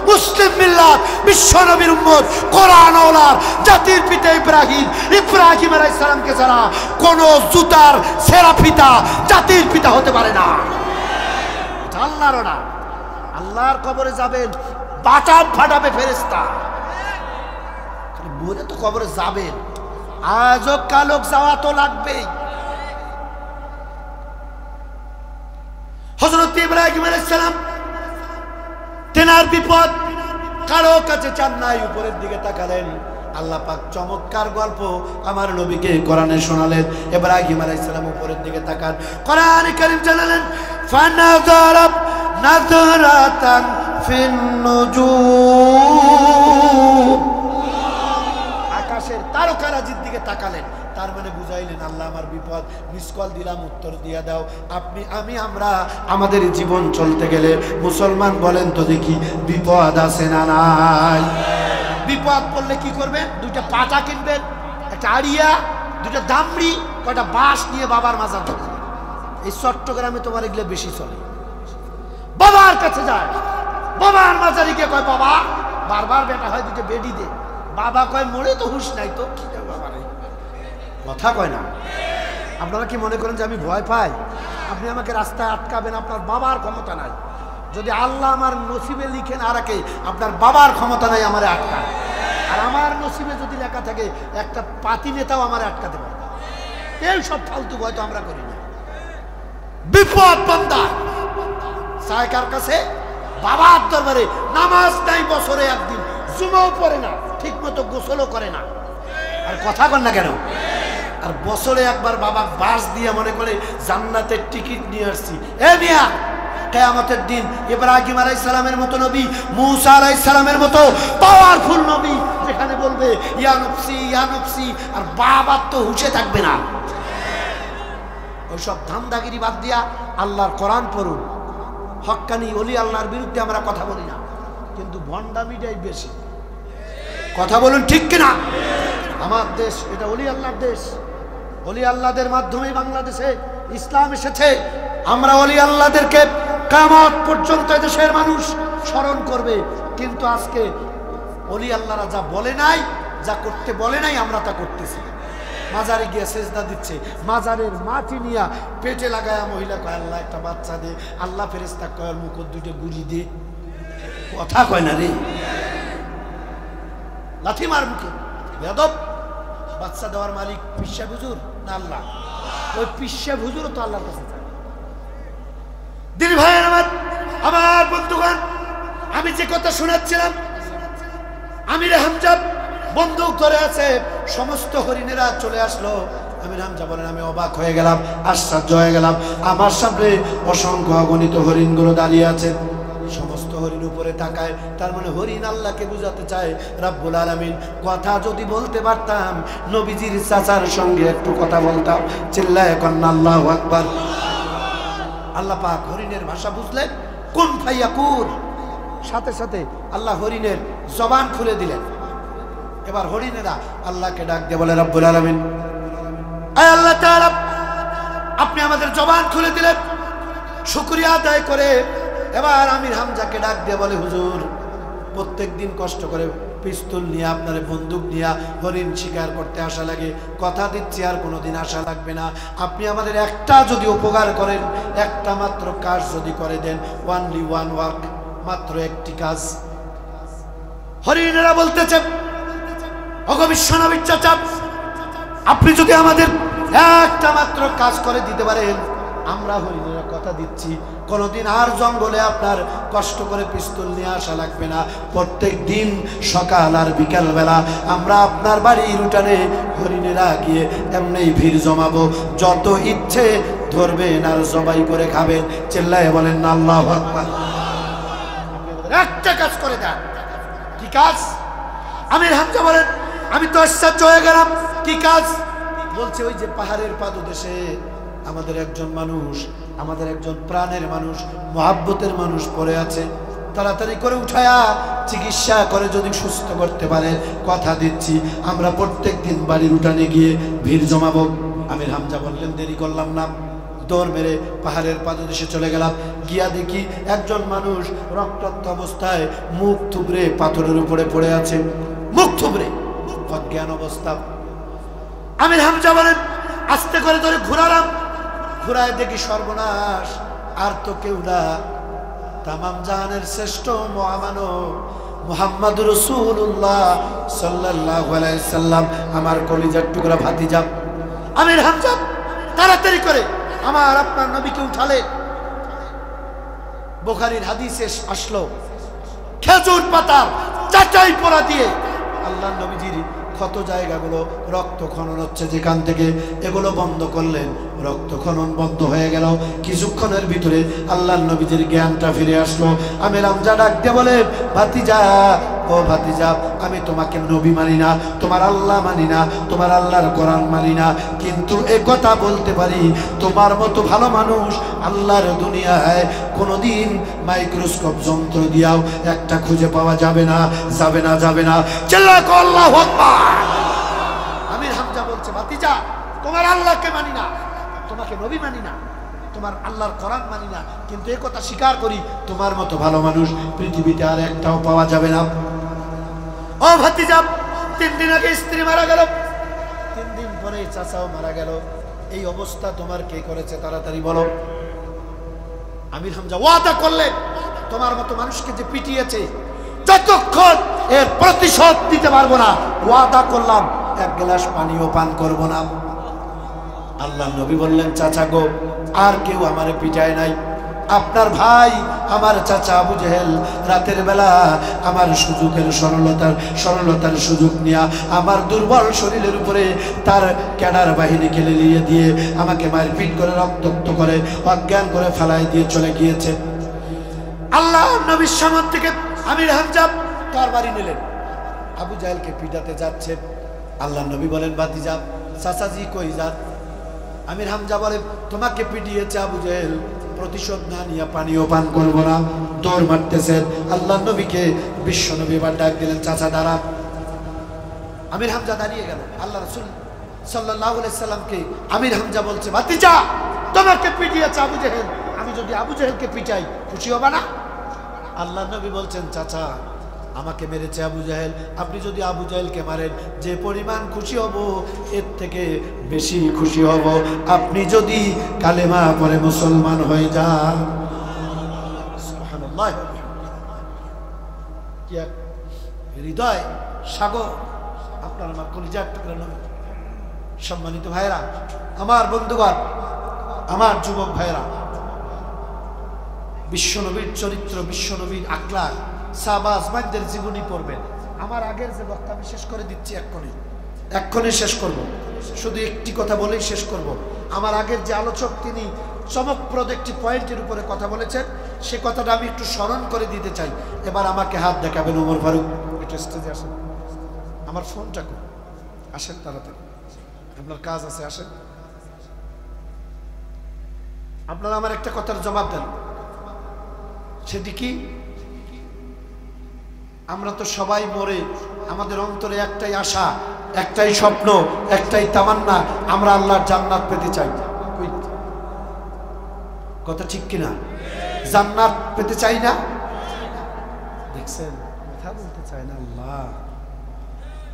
মুসলিম মিল্লাত, বিশ্ব নবীর উম্মত, কোরআন ওলার জাতির পিতা ইব্রাহিম আলাইহিস সালামকে ছাড়া কোন জুতার সেরা পিতা জাতির পিতা হতে পারে না। আল্লাহর না, আল্লাহর কবরে যাবেন, বাটাম ফাটাবে ফেরেশতা। বলে তো কবরে যাবেন, আজও কালক যাওয়া তো লাগবেই। হযরত ইব্রাহিম আলাইহিস সালাম তেনার বিপদ কারো কাছে চান নাই, উপরের দিকে তাকালেন, আল্লাহ পাক চমৎকার গল্প আমার নবীকে কোরআনে শোনালেন। ইব্রাহিম আলাইহিস সালাম উপরের দিকে তাকান, কোরআন কারীম জানালেন ফানাযারা নাযরাতান ফিন নুজুম, আকাশের তারকারাজির দিকে তাকালেন। তার মানে বুঝাইলেন আল্লাহ আমার বিপদ, মিস কল দিলাম উত্তর দিয়ে দাও। আমরা আমাদের জীবন চলতে গেলে মুসলমান বলেন তো দেখি বিপদ আছে না নাই? বিপদ পড়লে কি করবেন? দুইটা পাটা কিনবেন, একটা আড়িয়া, দুইটা দামড়ি, কয়টা বাঁশ নিয়ে বাবার মাজার ধরবেন। এই চট্টগ্রামে তোমার এগুলো বেশি চলে। বাবার কাছে যায়, বাবার মাজারে গিয়ে কয় বাবা, বারবার বেটা হয় দুটো বেডি দে, বাবা কয় মরে তো হুঁশ নাই তো কি বাবা রে, কথা কয় না। আপনারা কি মনে করেন যে আমি ভয় পাই? আপনি আমাকে রাস্তায় আটকাবেন, আপনার বাবার ক্ষমতা নাই। যদি আল্লাহ আমার নসিবে লিখেন আর একে, আপনার বাবার ক্ষমতা নাই আমারে আটকান। আর আমার নসিবে যদি লেখা থাকে একটা পাতি নেতাও আমার আটকাতে পারে। এই সব ফালতু ভয় তো আমরা করি না। বিপদ বান্দা চায় কার কাছে? বাবার দরবারে। নামাজ নাই বছরে একদিন, জুমাও পড়ে না, ঠিক মতো গোসলও করে না, আর কথা কন না কেন? আর বছরে একবার বাবা বাস দিয়ে মনে করে জান্নাতের টিকিট নিয়ে আসছি। এ মিয়া, কিয়ামতের দিন ইব্রাহিম আলাইহিস সালামের মতো নবী, মূসা আলাইহিস সালামের মতো পাওয়ারফুল নবী যেখানে বলবে ইয়া নফসি ইয়া নফসি, আর বাবার তো হুঁশে থাকবে না। ওইসব ধান্দাগিরি বাদ দিয়া আল্লাহর কোরআন পড়ুন। হক্কানি ওলি আল্লাহর বিরুদ্ধে আমরা কথা বলি না, কিন্তু ভণ্ডামিটাই বেশি। কথা বলুন ঠিক কিনা? আমার দেশ এটা ওলি আল্লাহর দেশ। ওলি আল্লাহদের মাধ্যমেই বাংলাদেশে ইসলাম এসেছে। আমরা ওলি আল্লাহদেরকে কিয়ামত পর্যন্ত দেশের মানুষ স্মরণ করবে। কিন্তু আজকে ওলি আল্লাহরা যা বলে নাই, যা করতে বলে নাই, আমরা তা করতেছি। মাজারে গিয়ে সেজদা দিচ্ছে, মাজারের মাটি নিয়ে পেটে লাগায়া মহিলা কয় আল্লাহ একটা বাচ্চা দে, আল্লাহ ফেরেশতা কয় মুখর দুইটা গুলি দে। কথা কয় না রে, লাথি মার মুখে। বেয়াদব। বাচ্চা দেওয়ার মালিক পিসা হুজুর না আল্লাহ? ওই পিসা হুজুরও তো আল্লাহর কাছে যায়। দিল ভাইয়ের আমার বন্ধুগণ, আমি যে কথা শোনাচ্ছিলাম, আমির হামজা বন্দুক ধরে আছে, সমস্ত হরিণেরা চলে আসলো। আমির হামজা বলেন আমি অবাক হয়ে গেলাম, আশ্চর্য হয়ে গেলাম। আমার সামনে অসংখ্য অগণিত হরিণগুলো দাঁড়িয়ে আছে। সমস্ত হরিণ উপরে তাকায়, তার মানে হরিণ আল্লাহকে বুঝাতে চায় রাব্বুল আলামিন। কথা যদি বলতে পারতাম, নবীজির চাচার সঙ্গে একটু কথা বলতাম। চিল্লায় কন্না আল্লাহু আকবার। আল্লাহ পাক হরিণের ভাষা বুঝলেন, কুন ফায়াকুন। সাথে সাথে আল্লাহ হরিণের জবান খুলে দিলেন। এবার হরিণেরা আল্লাহকে ডাক দিয়ে বলে রাব্বুল আলামিন, আয় আল্লাহ তাআলা, আপনি আমাদের জবান খুলে দিলেন, শুকরিয়া আদায় করে। এবার আমির হামজাকে ডাক দিয়ে বলে হুজুর, প্রত্যেক দিন কষ্ট করে পিস্তল নিয়ে আপনার বন্দুক নিয়ে হরিণ শিকার করতে আসা লাগে, কথা দিচ্ছি আর কোনোদিন আসা লাগবে না। আপনি আমাদের একটা যদি উপকার করেন, একটা মাত্র কাজ যদি করে দেন, ওয়ানলি ওয়ান ওয়ার্ক, মাত্র একটি কাজ। হরিণেরা বলতেছে ওগো বিশ্বনবীর চাচা, আপনি যদি আমাদের একটা মাত্র কাজ করে দিতে পারেন, আমরা হরিণেরা কথা দিচ্ছি কোনোদিন আর জঙ্গলে আপনার কষ্ট করে পিস্তল নিয়ে আসা লাগবে না। প্রত্যেক দিন সকাল আর বিকাল বেলা আমরা আপনার বাড়ির উঠানে হরিণেরা গিয়ে এমনি ভিড় জমাবো, যত ইচ্ছে ধরবেন আর জবাই করে খাবেন। চিল্লায় বলেন না আল্লাহু আকবার। একটা কাজ করে দেন। কি কাজ? আমির হামজা বলেন আমি তো আশ্চর্য হয়ে গেলাম। কি কাজ? বলছে ওই যে পাহাড়ের পাদদেশে আমাদের একজন মানুষ, আমাদের একজন প্রাণের মানুষ, মহাব্বতের মানুষ পড়ে আছে, তাড়াতাড়ি করে উঠায়া চিকিৎসা করে যদি সুস্থ করতে পারে, কথা দিচ্ছি আমরা প্রত্যেক দিন বাড়ির উঠানে গিয়ে ভিড় জমাবো। আমির হামজা বললেন দেরি করলাম না, দৌড় মেরে পাহাড়ের পাদদেশে চলে গেলাম। গিয়া দেখি একজন মানুষ রক্তাক্ত অবস্থায় মুখ থুবড়ে পাথরের উপরে পড়ে আছে, মুখ থুবড়ে অজ্ঞান অবস্থা। আমির হামজা বলেন আস্তে করে ধরে ঘুরালাম, ঘুরায় দেখি সর্বনাশ, আর তো কেউ না, তামাম জাহানের শ্রেষ্ঠ মহামানব মুহাম্মদুর রাসূলুল্লাহ সাল্লাল্লাহু আলাইহি সাল্লাম, আমার কলিজার টুকরা ভাতিজা। আমির হামজা তাড়াতাড়ি করে আমার আপনার নবীকে উঠালে। বুখারীর হাদিসে আসলো খেজুর পাতার চাটাই পোড়া দিয়ে আল্লাহর নবীজির ক্ষত জায়গাগুলো রক্ত খনন হচ্ছে যেখান থেকে, এগুলো বন্ধ করলেন, রক্ত খনন বন্ধ হয়ে গেল। কিছুক্ষণের ভিতরে আল্লাহর নবীজির জ্ঞানটা ফিরে আসলো। আমির হামজা ডাক দিয়ে বলে, ভাতিজা, ও ভাতিজা, আমি তোমাকে নবী মানি না, তোমার আল্লাহ মানি না, তোমার আল্লাহর কোরআন মানি না, কিন্তু এ কথা বলতে পারি তোমার মতো ভালো মানুষ আল্লাহর দুনিয়ায় কোনোদিন মাইক্রোস্কোপ যন্ত্র দিয়াও একটা খুঁজে পাওয়া যাবে না, যাবে না, যাবে না। চিল্লায় কও আল্লাহু আকবার। আমির হামজা বলছে, ভাতিজা, তোমার আল্লাহকে মানি না, তোমাকে নবী মানি না, তোমার আল্লাহর কোরআন মানি না, কিন্তু এই কথা স্বীকার করি তোমার মতো ভালো মানুষ পৃথিবীতে আর একটাও পাওয়া যাবে না। ও ভাতিজা, 3 দিন আগে স্ত্রী মারা গেল, 3 দিন পরে চাচাও মারা গেল, এই অবস্থা তোমার কে করেছে তাড়াতাড়ি বলো। আমির হামজা ওয়াদা করলেন, তোমার মতো মানুষকে যে পিটিয়েছে যতক্ষণ এর প্রতিশোধ দিতে পারবো না, ওয়াদা করলাম 1 গ্লাস পানিও পান করব না। আল্লাহ নবী বললেন, চাচা গো, আর কেউ আমারে পিটায় নাই, আপনার ভাই আমার চাচা আবু জেহেল রাতের বেলা আমার সরলতার সুযোগ নিয়ে আমার দুর্বল শরীরের উপরে তার ক্যাডার বাহিনী খেলে দিয়ে আমাকে মারপিট করে রক্তাক্ত করে অজ্ঞান করে ফেলায় দিয়ে চলে গিয়েছে। আল্লাহ নবীর সামনে থেকে আমির হামজা তরবারি নিলেন, আবু জেহেলকে পিটাতে যাচ্ছে। আল্লাহ নবী বলেন, ভাতিজা, চাচাজি কই যান? আমির হামজা বলে, তোমাকে পিটিয়েছে আবু জেহেল, প্রতিশোধ না নিয়ে পানিও পান করব না। দৌড় মারতেছেন। আল্লাহ নবীকে বিশ্ব নবী এবার ডাক দিলেন, চাচা দাঁড়া। আমির হামজা দাঁড়িয়ে গেল। আল্লাহ রাসূল সাল্লাল্লাহু আলাইহি সাল্লামকে আমির হামজা বলছে, ভাতিজা, তোমাকে পিটিয়েছে আবু জেহেল, আমি যদি আবু জেহেলকে পিটাই খুশি হবা না? আল্লাহ নবী বলছেন, চাচা, আমাকে মেরেছে আবু জেহেল, আপনি যদি আবু জেহেলকে মারেন যে পরিমাণ খুশি হব এর থেকে বেশি খুশি হব আপনি যদি কালেমা পড়ে মুসলমান হয়ে যান। সুবহানাল্লাহ। কি এক হৃদয় সাগর আপনার আমার কলিজার টুকরা নবী। সম্মানিত ভাইরা, আমার বন্ধুগণ, আমার যুবক ভাইরা, বিশ্বনবীর চরিত্র, বিশ্বনবীর আখলাক, সাহাবা আজমাইনদের জীবনী পড়বেন। আমার আগের যে বক্তা আমি শেষ করে দিচ্ছি, এক্ষণে শেষ করব, শুধু একটি কথা বলেই শেষ করব। আমার আগের যে আলোচক তিনি চমকপ্রদ একটি পয়েন্টের উপরে কথা বলেছেন, সে কথাটা আমি একটু স্মরণ করে দিতে চাই। এবার আমাকে হাত দেখাবেন ওমর ফারুক, একটু স্টেজে আসেন। আমার ফোনটা কো, আসেন তাড়াতাড়ি, আপনার কাজ আছে, আসেন। আপনারা আমার একটা কথার জবাব দেন, সেটি কি? আমরা তো সবাই মরে, আমাদের অন্তরে একটাই আশা, একটাই স্বপ্ন, একটাই তামান্না, আমরা আল্লাহর জান্নাত পেতে চাই। কথা ঠিক কিনা? জান্নাত পেতে চাই না? দেখছেন, কথা বলতে চায় না আল্লাহ।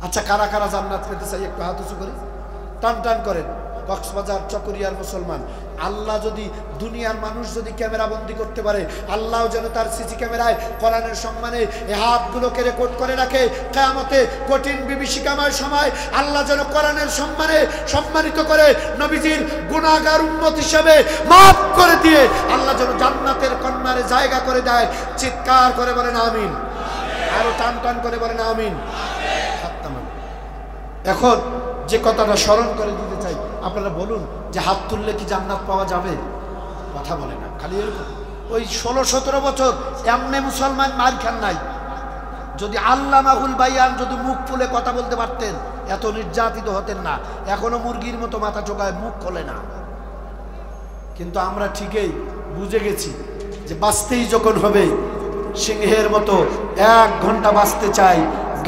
আচ্ছা, কারা কারা জান্নাত পেতে চাই একটু হাত উঁচু করে টান টান করেন। কক্সবাজার, চকরিয়ার মুসলমান, আল্লাহ যদি দুনিয়ার মানুষ যদি ক্যামেরা বন্দি করতে পারে, আল্লাহ যেন তার সিসি ক্যামেরায় কোরআনের সম্মানে এই হাতগুলোকে রেকর্ড করে রাখে। কিয়ামতে কঠিন বিভীষিকাময় সময় আল্লাহ যেন কোরআনের সম্মানে সম্মানিত করে নবীজির গুনাহগার উম্মত হিসেবে মাফ করে দিয়ে আল্লাহ যেন জান্নাতের কন্যারে জায়গা করে দেয়। চিৎকার করে বলেন আমিন, আরো টান টান করে বলেন আমিন। এখন যে কথাটা স্মরণ করে দিতে চাই, আপনারা বলুন যে হাত তুললে কি জান্নাত পাওয়া যাবে? কথা বলে না, খালি এরকম। ওই 16-17 বছর এমনি মুসলমান মার খান নাই। যদি আল্লামাহুল বায়ান যদি মুখ খুলে কথা বলতে পারতেন, এত নির্যাতিত হতেন না। এখনো মুরগির মতো মাথা চোকায়, মুখ খোলে না। কিন্তু আমরা ঠিকই বুঝে গেছি যে বাঁচতেই যখন হবে, সিংহের মতো 1 ঘন্টা বাঁচতে চাই,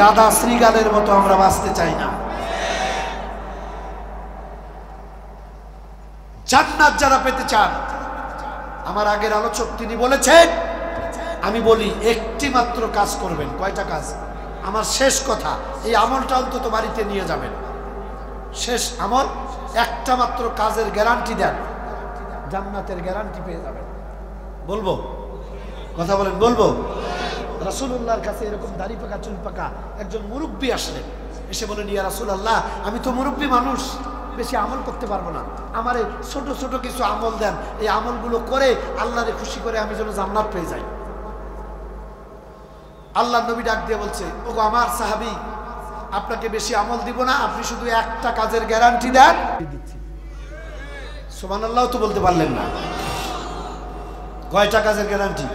গাধা শ্রীগালের মতো আমরা বাঁচতে চাই না। জান্নাত যারা পেতে চান, আমার আগের আলোচক তিনি বলেছেন, আমি বলি একটি মাত্র কাজ করবেন। কয়টা কাজ? আমার শেষ কথা, এই আমলটা অন্তত বাড়িতে নিয়ে যাবেন। শেষ আমল, একটা মাত্র কাজের গ্যারান্টি দেন, জান্নাতের গ্যারান্টি পেয়ে যাবেন। বলবো? কথা বলেন, বলবো? রাসূলুল্লাহর কাছে এরকম দাড়ি পাকা চুল পাকা একজন মুরব্বী আসলেন, এসে বলেন, ইয়া রাসূলুল্লাহ, আমি তো মুরব্বী মানুষ, বেশি আমল করতে পারবো না, আমারে ছোট ছোট কিছু আমল দেন, এই আমলগুলো করে আল্লাহরে খুশি করে আমি যেন জান্নাত পেয়ে যাই। আল্লাহ নবী ডাক দিয়ে বলছে, ওগো আমার সাহাবী, আপনাকে বেশি আমল দিব না, আপনি শুধু একটা কাজের গ্যারান্টি দেন। সুবহানাল্লাহ তো বলতে পারলেন না। কয়টা কাজের গ্যারান্টি?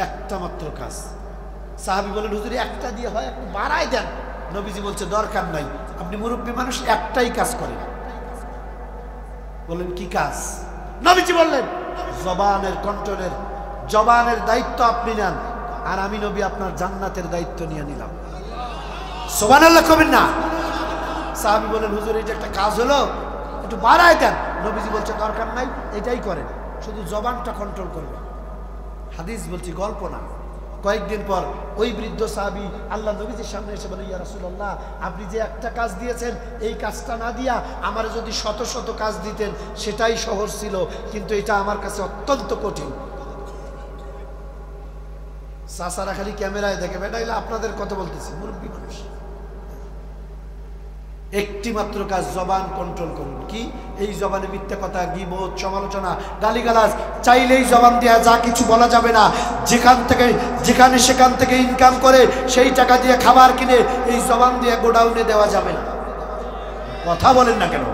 একটা মাত্র কাজ। সাহাবী বলেন হুজুর একটা দিয়ে হয়, একটু বাড়াই দেন। নবীজি বলছে দরকার নাই, আপনি মুরব্বী মানুষ, একটাই কাজ করেন। বলেন কি কাজ? নবীজি বললেন জবানের কন্ট্রোলের, জবানের দায়িত্ব আপনি নেন, আর আমি নবী আপনার জান্নাতের দায়িত্ব নিয়ে নিলাম। সুবহানাল্লাহ কবেন না? সাহাবী বলেন হুজুর এটা একটা কাজ হলো, একটু বাড়াই দেন। নবীজি বলছে দরকার নাই, এটাই করেন, শুধু জবানটা কন্ট্রোল করবেন। হাদিস বলছি, গল্প না। কয়েকদিন পর ওই বৃদ্ধ সাহাবী আল্লাহ নবীজির সামনে এসে বলে, ইয়া রাসূলুল্লাহ, আপনি যে একটা কাজ দিয়েছেন, এই কাজটা না দিয়া আমার যদি শত শত কাজ দিতেন সেটাই সহজ ছিল, কিন্তু এটা আমার কাছে অত্যন্ত কঠিন। চাচারা খালি ক্যামেরায় দেখে, বেটা এলে আপনাদের কথা বলতেছি, মুরব্বী মানুষ। একটি মাত্র কাজ, জবান কন্ট্রোল করুন। কি? এই জবানে মিথ্যা কথা, গীবত, সমালোচনা, গালিগালাজ চাইলেই জবান দেয়া যা কিছু বলা যাবে না। যেখানে সেখান থেকে ইনকাম করে সেই টাকা দিয়ে খাবার কিনে এই জবান দিয়ে গোডাউনে দেওয়া যাবে না। কথা বলেন না কেন?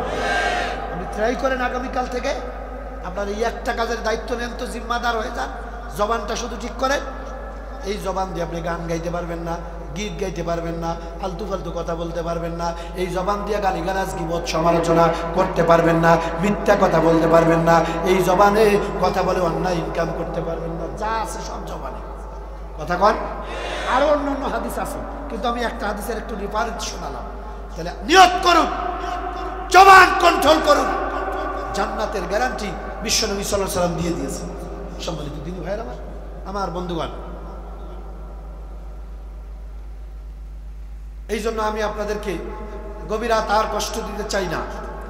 আপনি ট্রাই করেন আগামীকাল থেকে আপনার এই একটা কাজের দায়িত্ব নেন, তো জিম্মাদার হয়ে যান। জবানটা শুধু ঠিক করেন। এই জবান দিয়ে আপনি গান গাইতে পারবেন না, গীত গাইতে পারবেন না, ফালতু ফালতু কথা বলতে পারবেন না। এই জবান দিয়ে গালিগালাজ, গীবত, সমালোচনা করতে পারবেন না, মিথ্যা কথা বলতে পারবেন না। এই জবানে কথা বলে অন্যায় ইনকাম করতে পারবেন না। যা আছে সব জবানে। কথা কন। আরো অন্য হাদিস আছে, কিন্তু আমি একটা হাদিসের একটু রিফারেন্স শোনালাম। তাহলে নিয়ত করুন, জবান কন্ট্রোল করুন, জান্নাতের গ্যারান্টি বিশ্বনবী সাল্লাল্লাহু আলাইহি সাল্লাম দিয়ে দিয়েছেন। সম্মানিত দিনী ভাইরা, আমার বন্ধুগণ, এই জন্য আমি আপনাদেরকে গভীর রাত আর কষ্ট দিতে চাই না।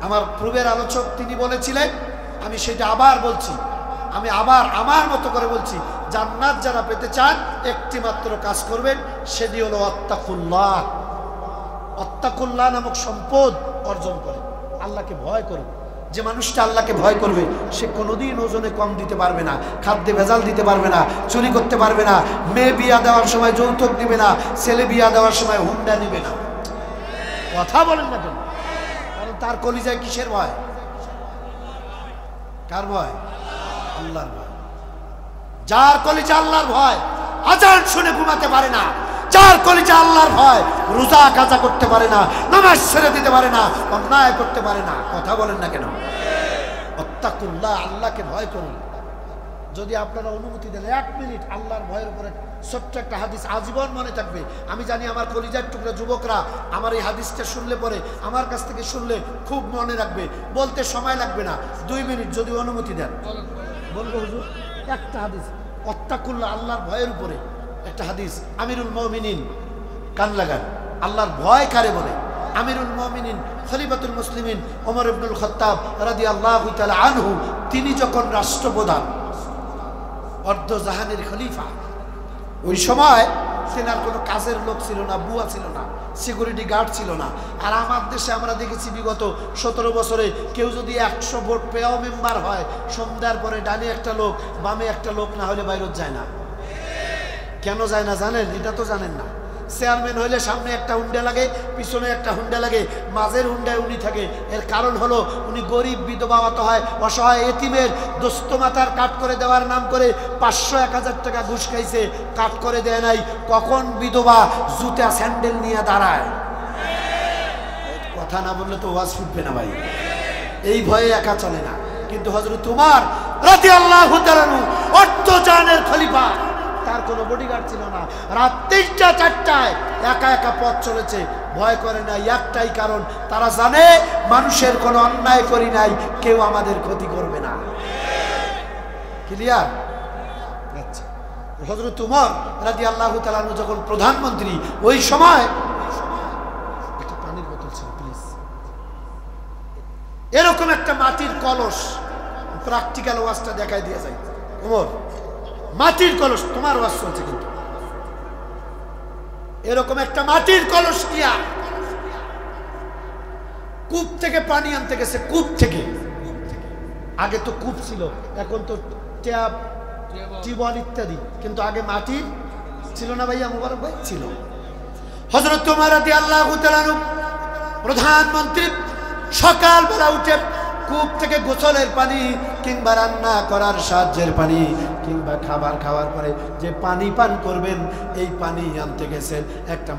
আমার পূর্বের আলোচক তিনি বলেছিলেন, আমি সেটা আবার বলছি, আমি আবার আমার মতো করে বলছি, জান্নাত যারা পেতে চান একটি মাত্র কাজ করবেন, সেটি হলো আত্তাকুল্লাহ। আত্তাকুল্লাহ নামক সম্পদ অর্জন করে আল্লাহকে ভয় করুন। যে মানুষটা আল্লাহকে ভয় করবে সে কোনোদিন ওজনে কম দিতে পারবে না, খাদ্যে ভেজাল দিতে পারবে না, চুরি করতে পারবে না, মেয়ে বিয়া দেওয়ার সময় যৌতুক দিবে না, ছেলে বিয়া দেওয়ার সময় হুন্ডা নিবে না। কথা বলেন না কেন? কারণ তার কলিজায় কিসের ভয়? কার ভয়? আল্লাহর ভয়। যার কলিজা আল্লাহর ভয় আজান শুনে ঘুমাতে পারে না, যার কলিজা আল্লাহর ভয় রোজা কাজা করতে পারে না, নামাজ ছেড়ে দিতে পারে না, অন্যায় করতে পারে না। কথা বলেন না কেন? আত্তাকুল্লাহ, আল্লাহকে ভয় করুন। যদি আপনারা অনুমতি দেন 1 মিনিট আল্লাহর ভয়ের উপরে ছোট্ট একটা হাদিস আজীবন মনে থাকবে। আমি জানি আমার কলিজার টুকরা যুবকরা আমার এই হাদিসটা শুনলে পরে, আমার কাছ থেকে শুনলে খুব মনে রাখবে। বলতে সময় লাগবে না, 2 মিনিট যদি অনুমতি দেন বলবো। হুজুর একটা হাদিস, আত্তাকুল্লাহ, আল্লাহর ভয়ের উপরে একটা হাদিস। আমিরুল মুমিনিন, কান লাগান, আল্লাহর ভয় কারে বলে? আমিরুল মুমিনিন খলিফাতুল মুসলিমিন ওমর ইবনুল খাত্তাব রাদিয়াল্লাহু তাআলা আনহু, তিনি যখন রাষ্ট্রপ্রধান, অর্ধজাহানের খলিফা, ওই সময় তেনার কোনো কাজের লোক ছিল না, বুয়া ছিল না, সিকিউরিটি গার্ড ছিল না। আর আমার দেশে আমরা দেখেছি বিগত 17 বছরে কেউ যদি 100 ভোট পেয়েও মেম্বার হয়, সন্ধ্যার পরে ডানে একটা লোক বামে একটা লোক না হলে বাইরে যায় না। কেন যায় না জানেন? এটা তো জানেন না। চেয়ারম্যান হইলে সামনে একটা হুন্ডা লাগে, পিছনে একটা হুন্ডা লাগে, মাঝের হুন্ডায় উনি থাকে। এর কারণ হলো উনি গরিব, বিধবা হয়, অসহায় এতিমের দোস্ত মাতার কাট করে দেওয়ার নাম করে 500-1000 টাকা ঘুষ খাইছে, কাট করে দেয় নাই। কখন বিধবা জুতা স্যান্ডেল নিয়ে দাঁড়ায়? কথা না বললে তো ওয়াজ ফুটবে না ভাই। এই ভয়ে একা চলে না। কিন্তু হযরত উমর রাদিয়াল্লাহু তাআলা অর্ধজাহানের খলিফা, তার কোনো বডিগার্ড ছিল না। রাত 3টা-4টায় একা একা পথ চলেছে, ভয় করে না। একটাই কারণ, তারা জানে মানুষের কোনো অন্যায় করি নাই, কেউ আমাদের ক্ষতি করবে না। ক্লিয়ার? আচ্ছা, হযরত উমর রাদিয়াল্লাহু তাআলা যখন প্রধানমন্ত্রী, ওই সময় একটা পানির বোতল ছিল, প্লিজ। এরকম একটা মাটির কলস, প্র্যাকটিক্যাল ওয়াজটা দেখাই দিয়ে যায়। উমর, মাটির কলস, তোমার ওয়াজ চলছে কিন্তু, এরকম একটা মাটির কলস নিয়া কূপ থেকে পানি আনতে গেছে। কূপ থেকে, আগে তো কূপ ছিল, এখন তো ট্যাপ, টিউবওয়েল ইত্যাদি, কিন্তু আগে মাটির ছিল না ভাইয়া, মুবারক ভাই? ছিল। হযরত ওমর রাদিয়াল্লাহু তাআলা প্রধানমন্ত্রী সকালবেলা উঠে কূপ থেকে গোসলের পানি কিংবা রান্না করার সাহায্যের পানি কিংবা খাবার খাওয়ার পরে যে পানি পান করবেন এই পানি আনতে গেছেন একটা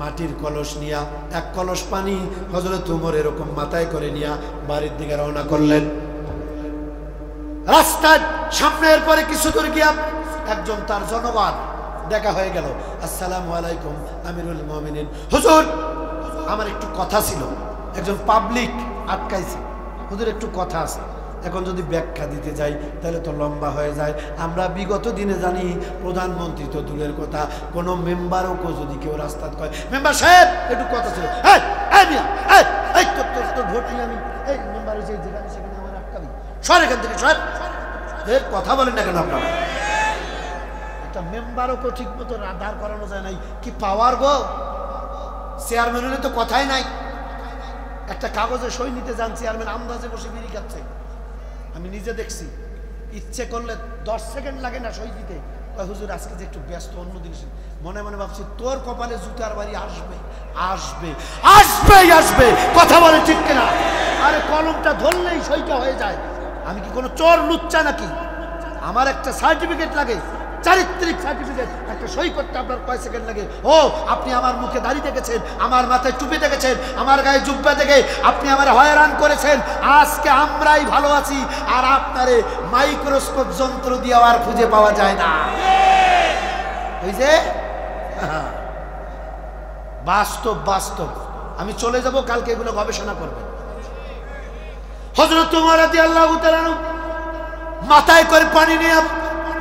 মাটির কলস নিয়া, এক কলস পানি হযরত ওমর এরকম মাথায় করে নিয়া বাড়ির দিকে রওনা করলেন। রাস্তার সামনের পরে কিছু দূর গিয়া একজন তার জনগণ দেখা হয়ে গেল। আসসালামু আলাইকুম আমিরুল মুমিনিন। হুজুর আমার একটু কথা ছিল, একজন পাবলিক আটকাইছে, হুজুর একটু কথা আছে। এখন যদি ব্যাখ্যা দিতে যাই তাহলে তো লম্বা হয়ে যায়। আমরা বিগত দিনে জানি প্রধানমন্ত্রী তো দূরের কথা, কোনো মেম্বারও যদি কেউ রাস্তায় কয় মেম্বার সাহেব একটু কথা ছিল, তোর ভোট নিয়ে আমি এই মেম্বার হয়েছে যেখানে সেখানে আমার আটকাবি, সর এখান থেকে সর, কথা বলেন না কেন আপনারা? একটা মেম্বারও ঠিক মতো দাঁড় করানো যায় নাই, কি পাওয়ার গো! চেয়ারম্যানের তো কথাই নাই। একটা কাগজে সই নিতে যান, চেয়ারম্যান আন্দাজে বসে বিড়ি খাচ্ছে। আমি নিজে দেখছি, ইচ্ছে করলে 10 সেকেন্ড লাগে না সই দিতে। হুজুর আজকে যে একটু ব্যস্ত অন্য জিনিস, মনে মনে ভাবছি তোর কপালে জুতার বাড়ি আসবে আসবে আসবে আসবে, কথা বলে ঠিক কিনা? আরে কলমটা ধরলেই সইটা হয়ে যায়। আমি কি কোনো চোর লুচ্চা নাকি? আমার একটা সার্টিফিকেট লাগে, চারিত্রিক সার্টিফিকেট, একটা সই করতে আপনার কয় সেকেন্ড লাগে? ও আপনি আমার মুখে দাড়ি দেখেছেন, আমার মাথায় টুপি দেখেছেন, আমার গায়ে জুব্বা দেখে আপনি আমার হয়রান করেছেন। আজকে আমরাই ভালো আছি, আর আপনারে মাইক্রোস্কোপ যন্ত্র দিয়ে আর খুঁজে পাওয়া যায় না। ওই যে বাস্তব বাস্তব। আমি চলে যাব, কালকে এগুলো গবেষণা করবেন। হযরত ওমর রাদিয়াল্লাহু তাআলা মাথায় করে পানি নিয়ে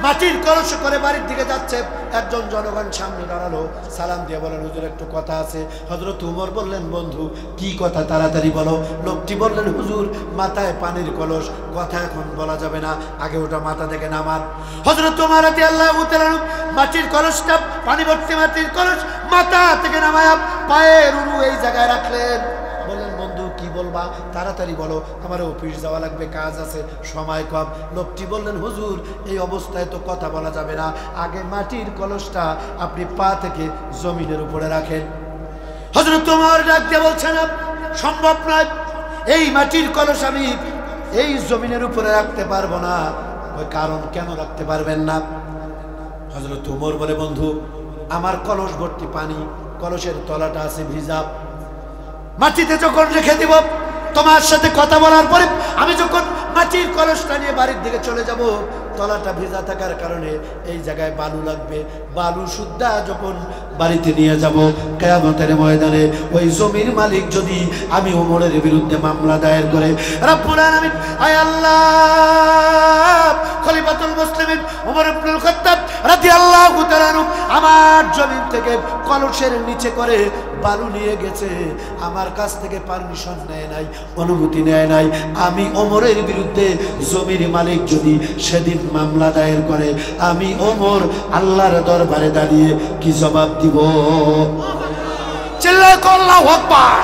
মাটির কলস করে বাড়ির দিকে যাচ্ছে। একজন জনগণ সামনে দাঁড়ালো, সালাম দিয়ে বলেন হুজুর একটু কথা আছে। হযরত ওমর বললেন বন্ধু কি কথা, তাড়াতাড়ি বলো। লোকটি বললেন হুজুর মাথায় পানির কলস, কথা এখন বলা যাবে না, আগে ওটা মাথা থেকে নামান। হযরত ওমর রাদিয়াল্লাহু তাআলা মাটির কলসটা, পানি ভর্তি মাটির কলস মাথা থেকে নামায়া পায়ের উরু এই জায়গায় রাখলেন। বললেন বন্ধু কি বলবা, তাড়াতাড়ি বলো, আমার অফিস যাওয়া লাগবে, কাজ আছে, সময় কম। লোকটি বললেন হুজুর এই অবস্থায় তো কথা বলা যাবে না, আগে মাটির কলসটা আপনি পা থেকে জমিনের উপরে রাখেন। হযরত ওমর ডাক দিয়ে বলছেন সম্ভব নয়, এই মাটির কলস আমি এই জমিনের উপরে রাখতে পারবো না। ওই কারণ কেন রাখতে পারবেন না? হযরত ওমর বলে বন্ধু আমার কলস ভর্তি পানি, কলসের তলাটা আছে ভিজা, মাটিতে যখন রেখে দিব তোমার সাথে কথা বলার পরে আমি যখন মাটির কলসটা নিয়ে বাড়ির দিকে চলে যাব, তলাটা ভেজা থাকার কারণে এই জায়গায় বালু লাগবে, বালু সুদ্ধা যখন বাড়িতে নিয়ে যাব কিয়ামতের ময়দানে ওই জমির মালিক যদি আমি ওমরের বিরুদ্ধে মামলা দায়ের করে, রব্বুল আলামিন আয় আল্লাহ খলিফাতুল মুসলিমিন ওমর ইবনুল খাত্তাব রাদিয়াল্লাহু তাআলা আমার জমিন থেকে কলসের নিচে করে বালু নিয়ে গেছে, আমার কাছ থেকে পারমিশন নেয় নাই, অনুমতি নেয় নাই। আমি ওমরের বিরুদ্ধে জমির মালিক যদি সেদিন মামলা দায়ের করে, আমি ওমর আল্লাহর দরবারে দাঁড়িয়ে কি জবাব দিব? চিল্লায় আল্লাহু আকবার।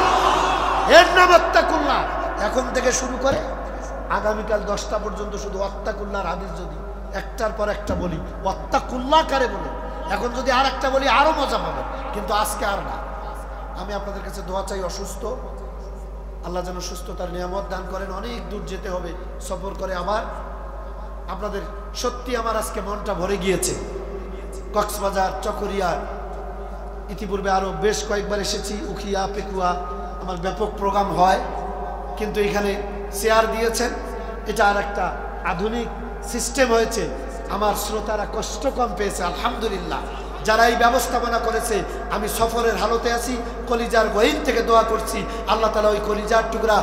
এর নাম আত্তাকুল্লাহ। এখন থেকে শুরু করে আগামীকাল 10টা পর্যন্ত শুধু আত্তাকুল্লাহর হাদিস যদি একটার পর একটা বলি, আত্তাকুল্লাহ কারে বলে, এখন যদি আর একটা বলি আরো মজা পাবে, কিন্তু আজকে আর না। আমি আপনাদের কাছে দোয়া চাই, অসুস্থ আল্লাহ যেন সুস্থতার নিয়ামত দান করেন। অনেক দূর যেতে হবে সফর করে, আবার আপনাদের সত্যি আমার আজকে মনটা ভরে গিয়েছে। কক্সবাজার, চকরিয়া, ইতিপূর্বে আরো বেশ কয়েকবার এসেছি, উখিয়া, পেকুয়া, আমার ব্যাপক প্রোগ্রাম হয়, কিন্তু এখানে চেয়ার দিয়েছেন, এটা আর একটা আধুনিক সিস্টেম হয়েছে। আমার শ্রোতারা কষ্ট কম পেয়েছে আলহামদুলিল্লাহ। যারা এই ব্যবস্থাপনা করেছে, আমি সফরের হালতে আছি, কলিজার গহীন থেকে দোয়া করছি আল্লাহ তাআলা ওই কলিজার টুকরা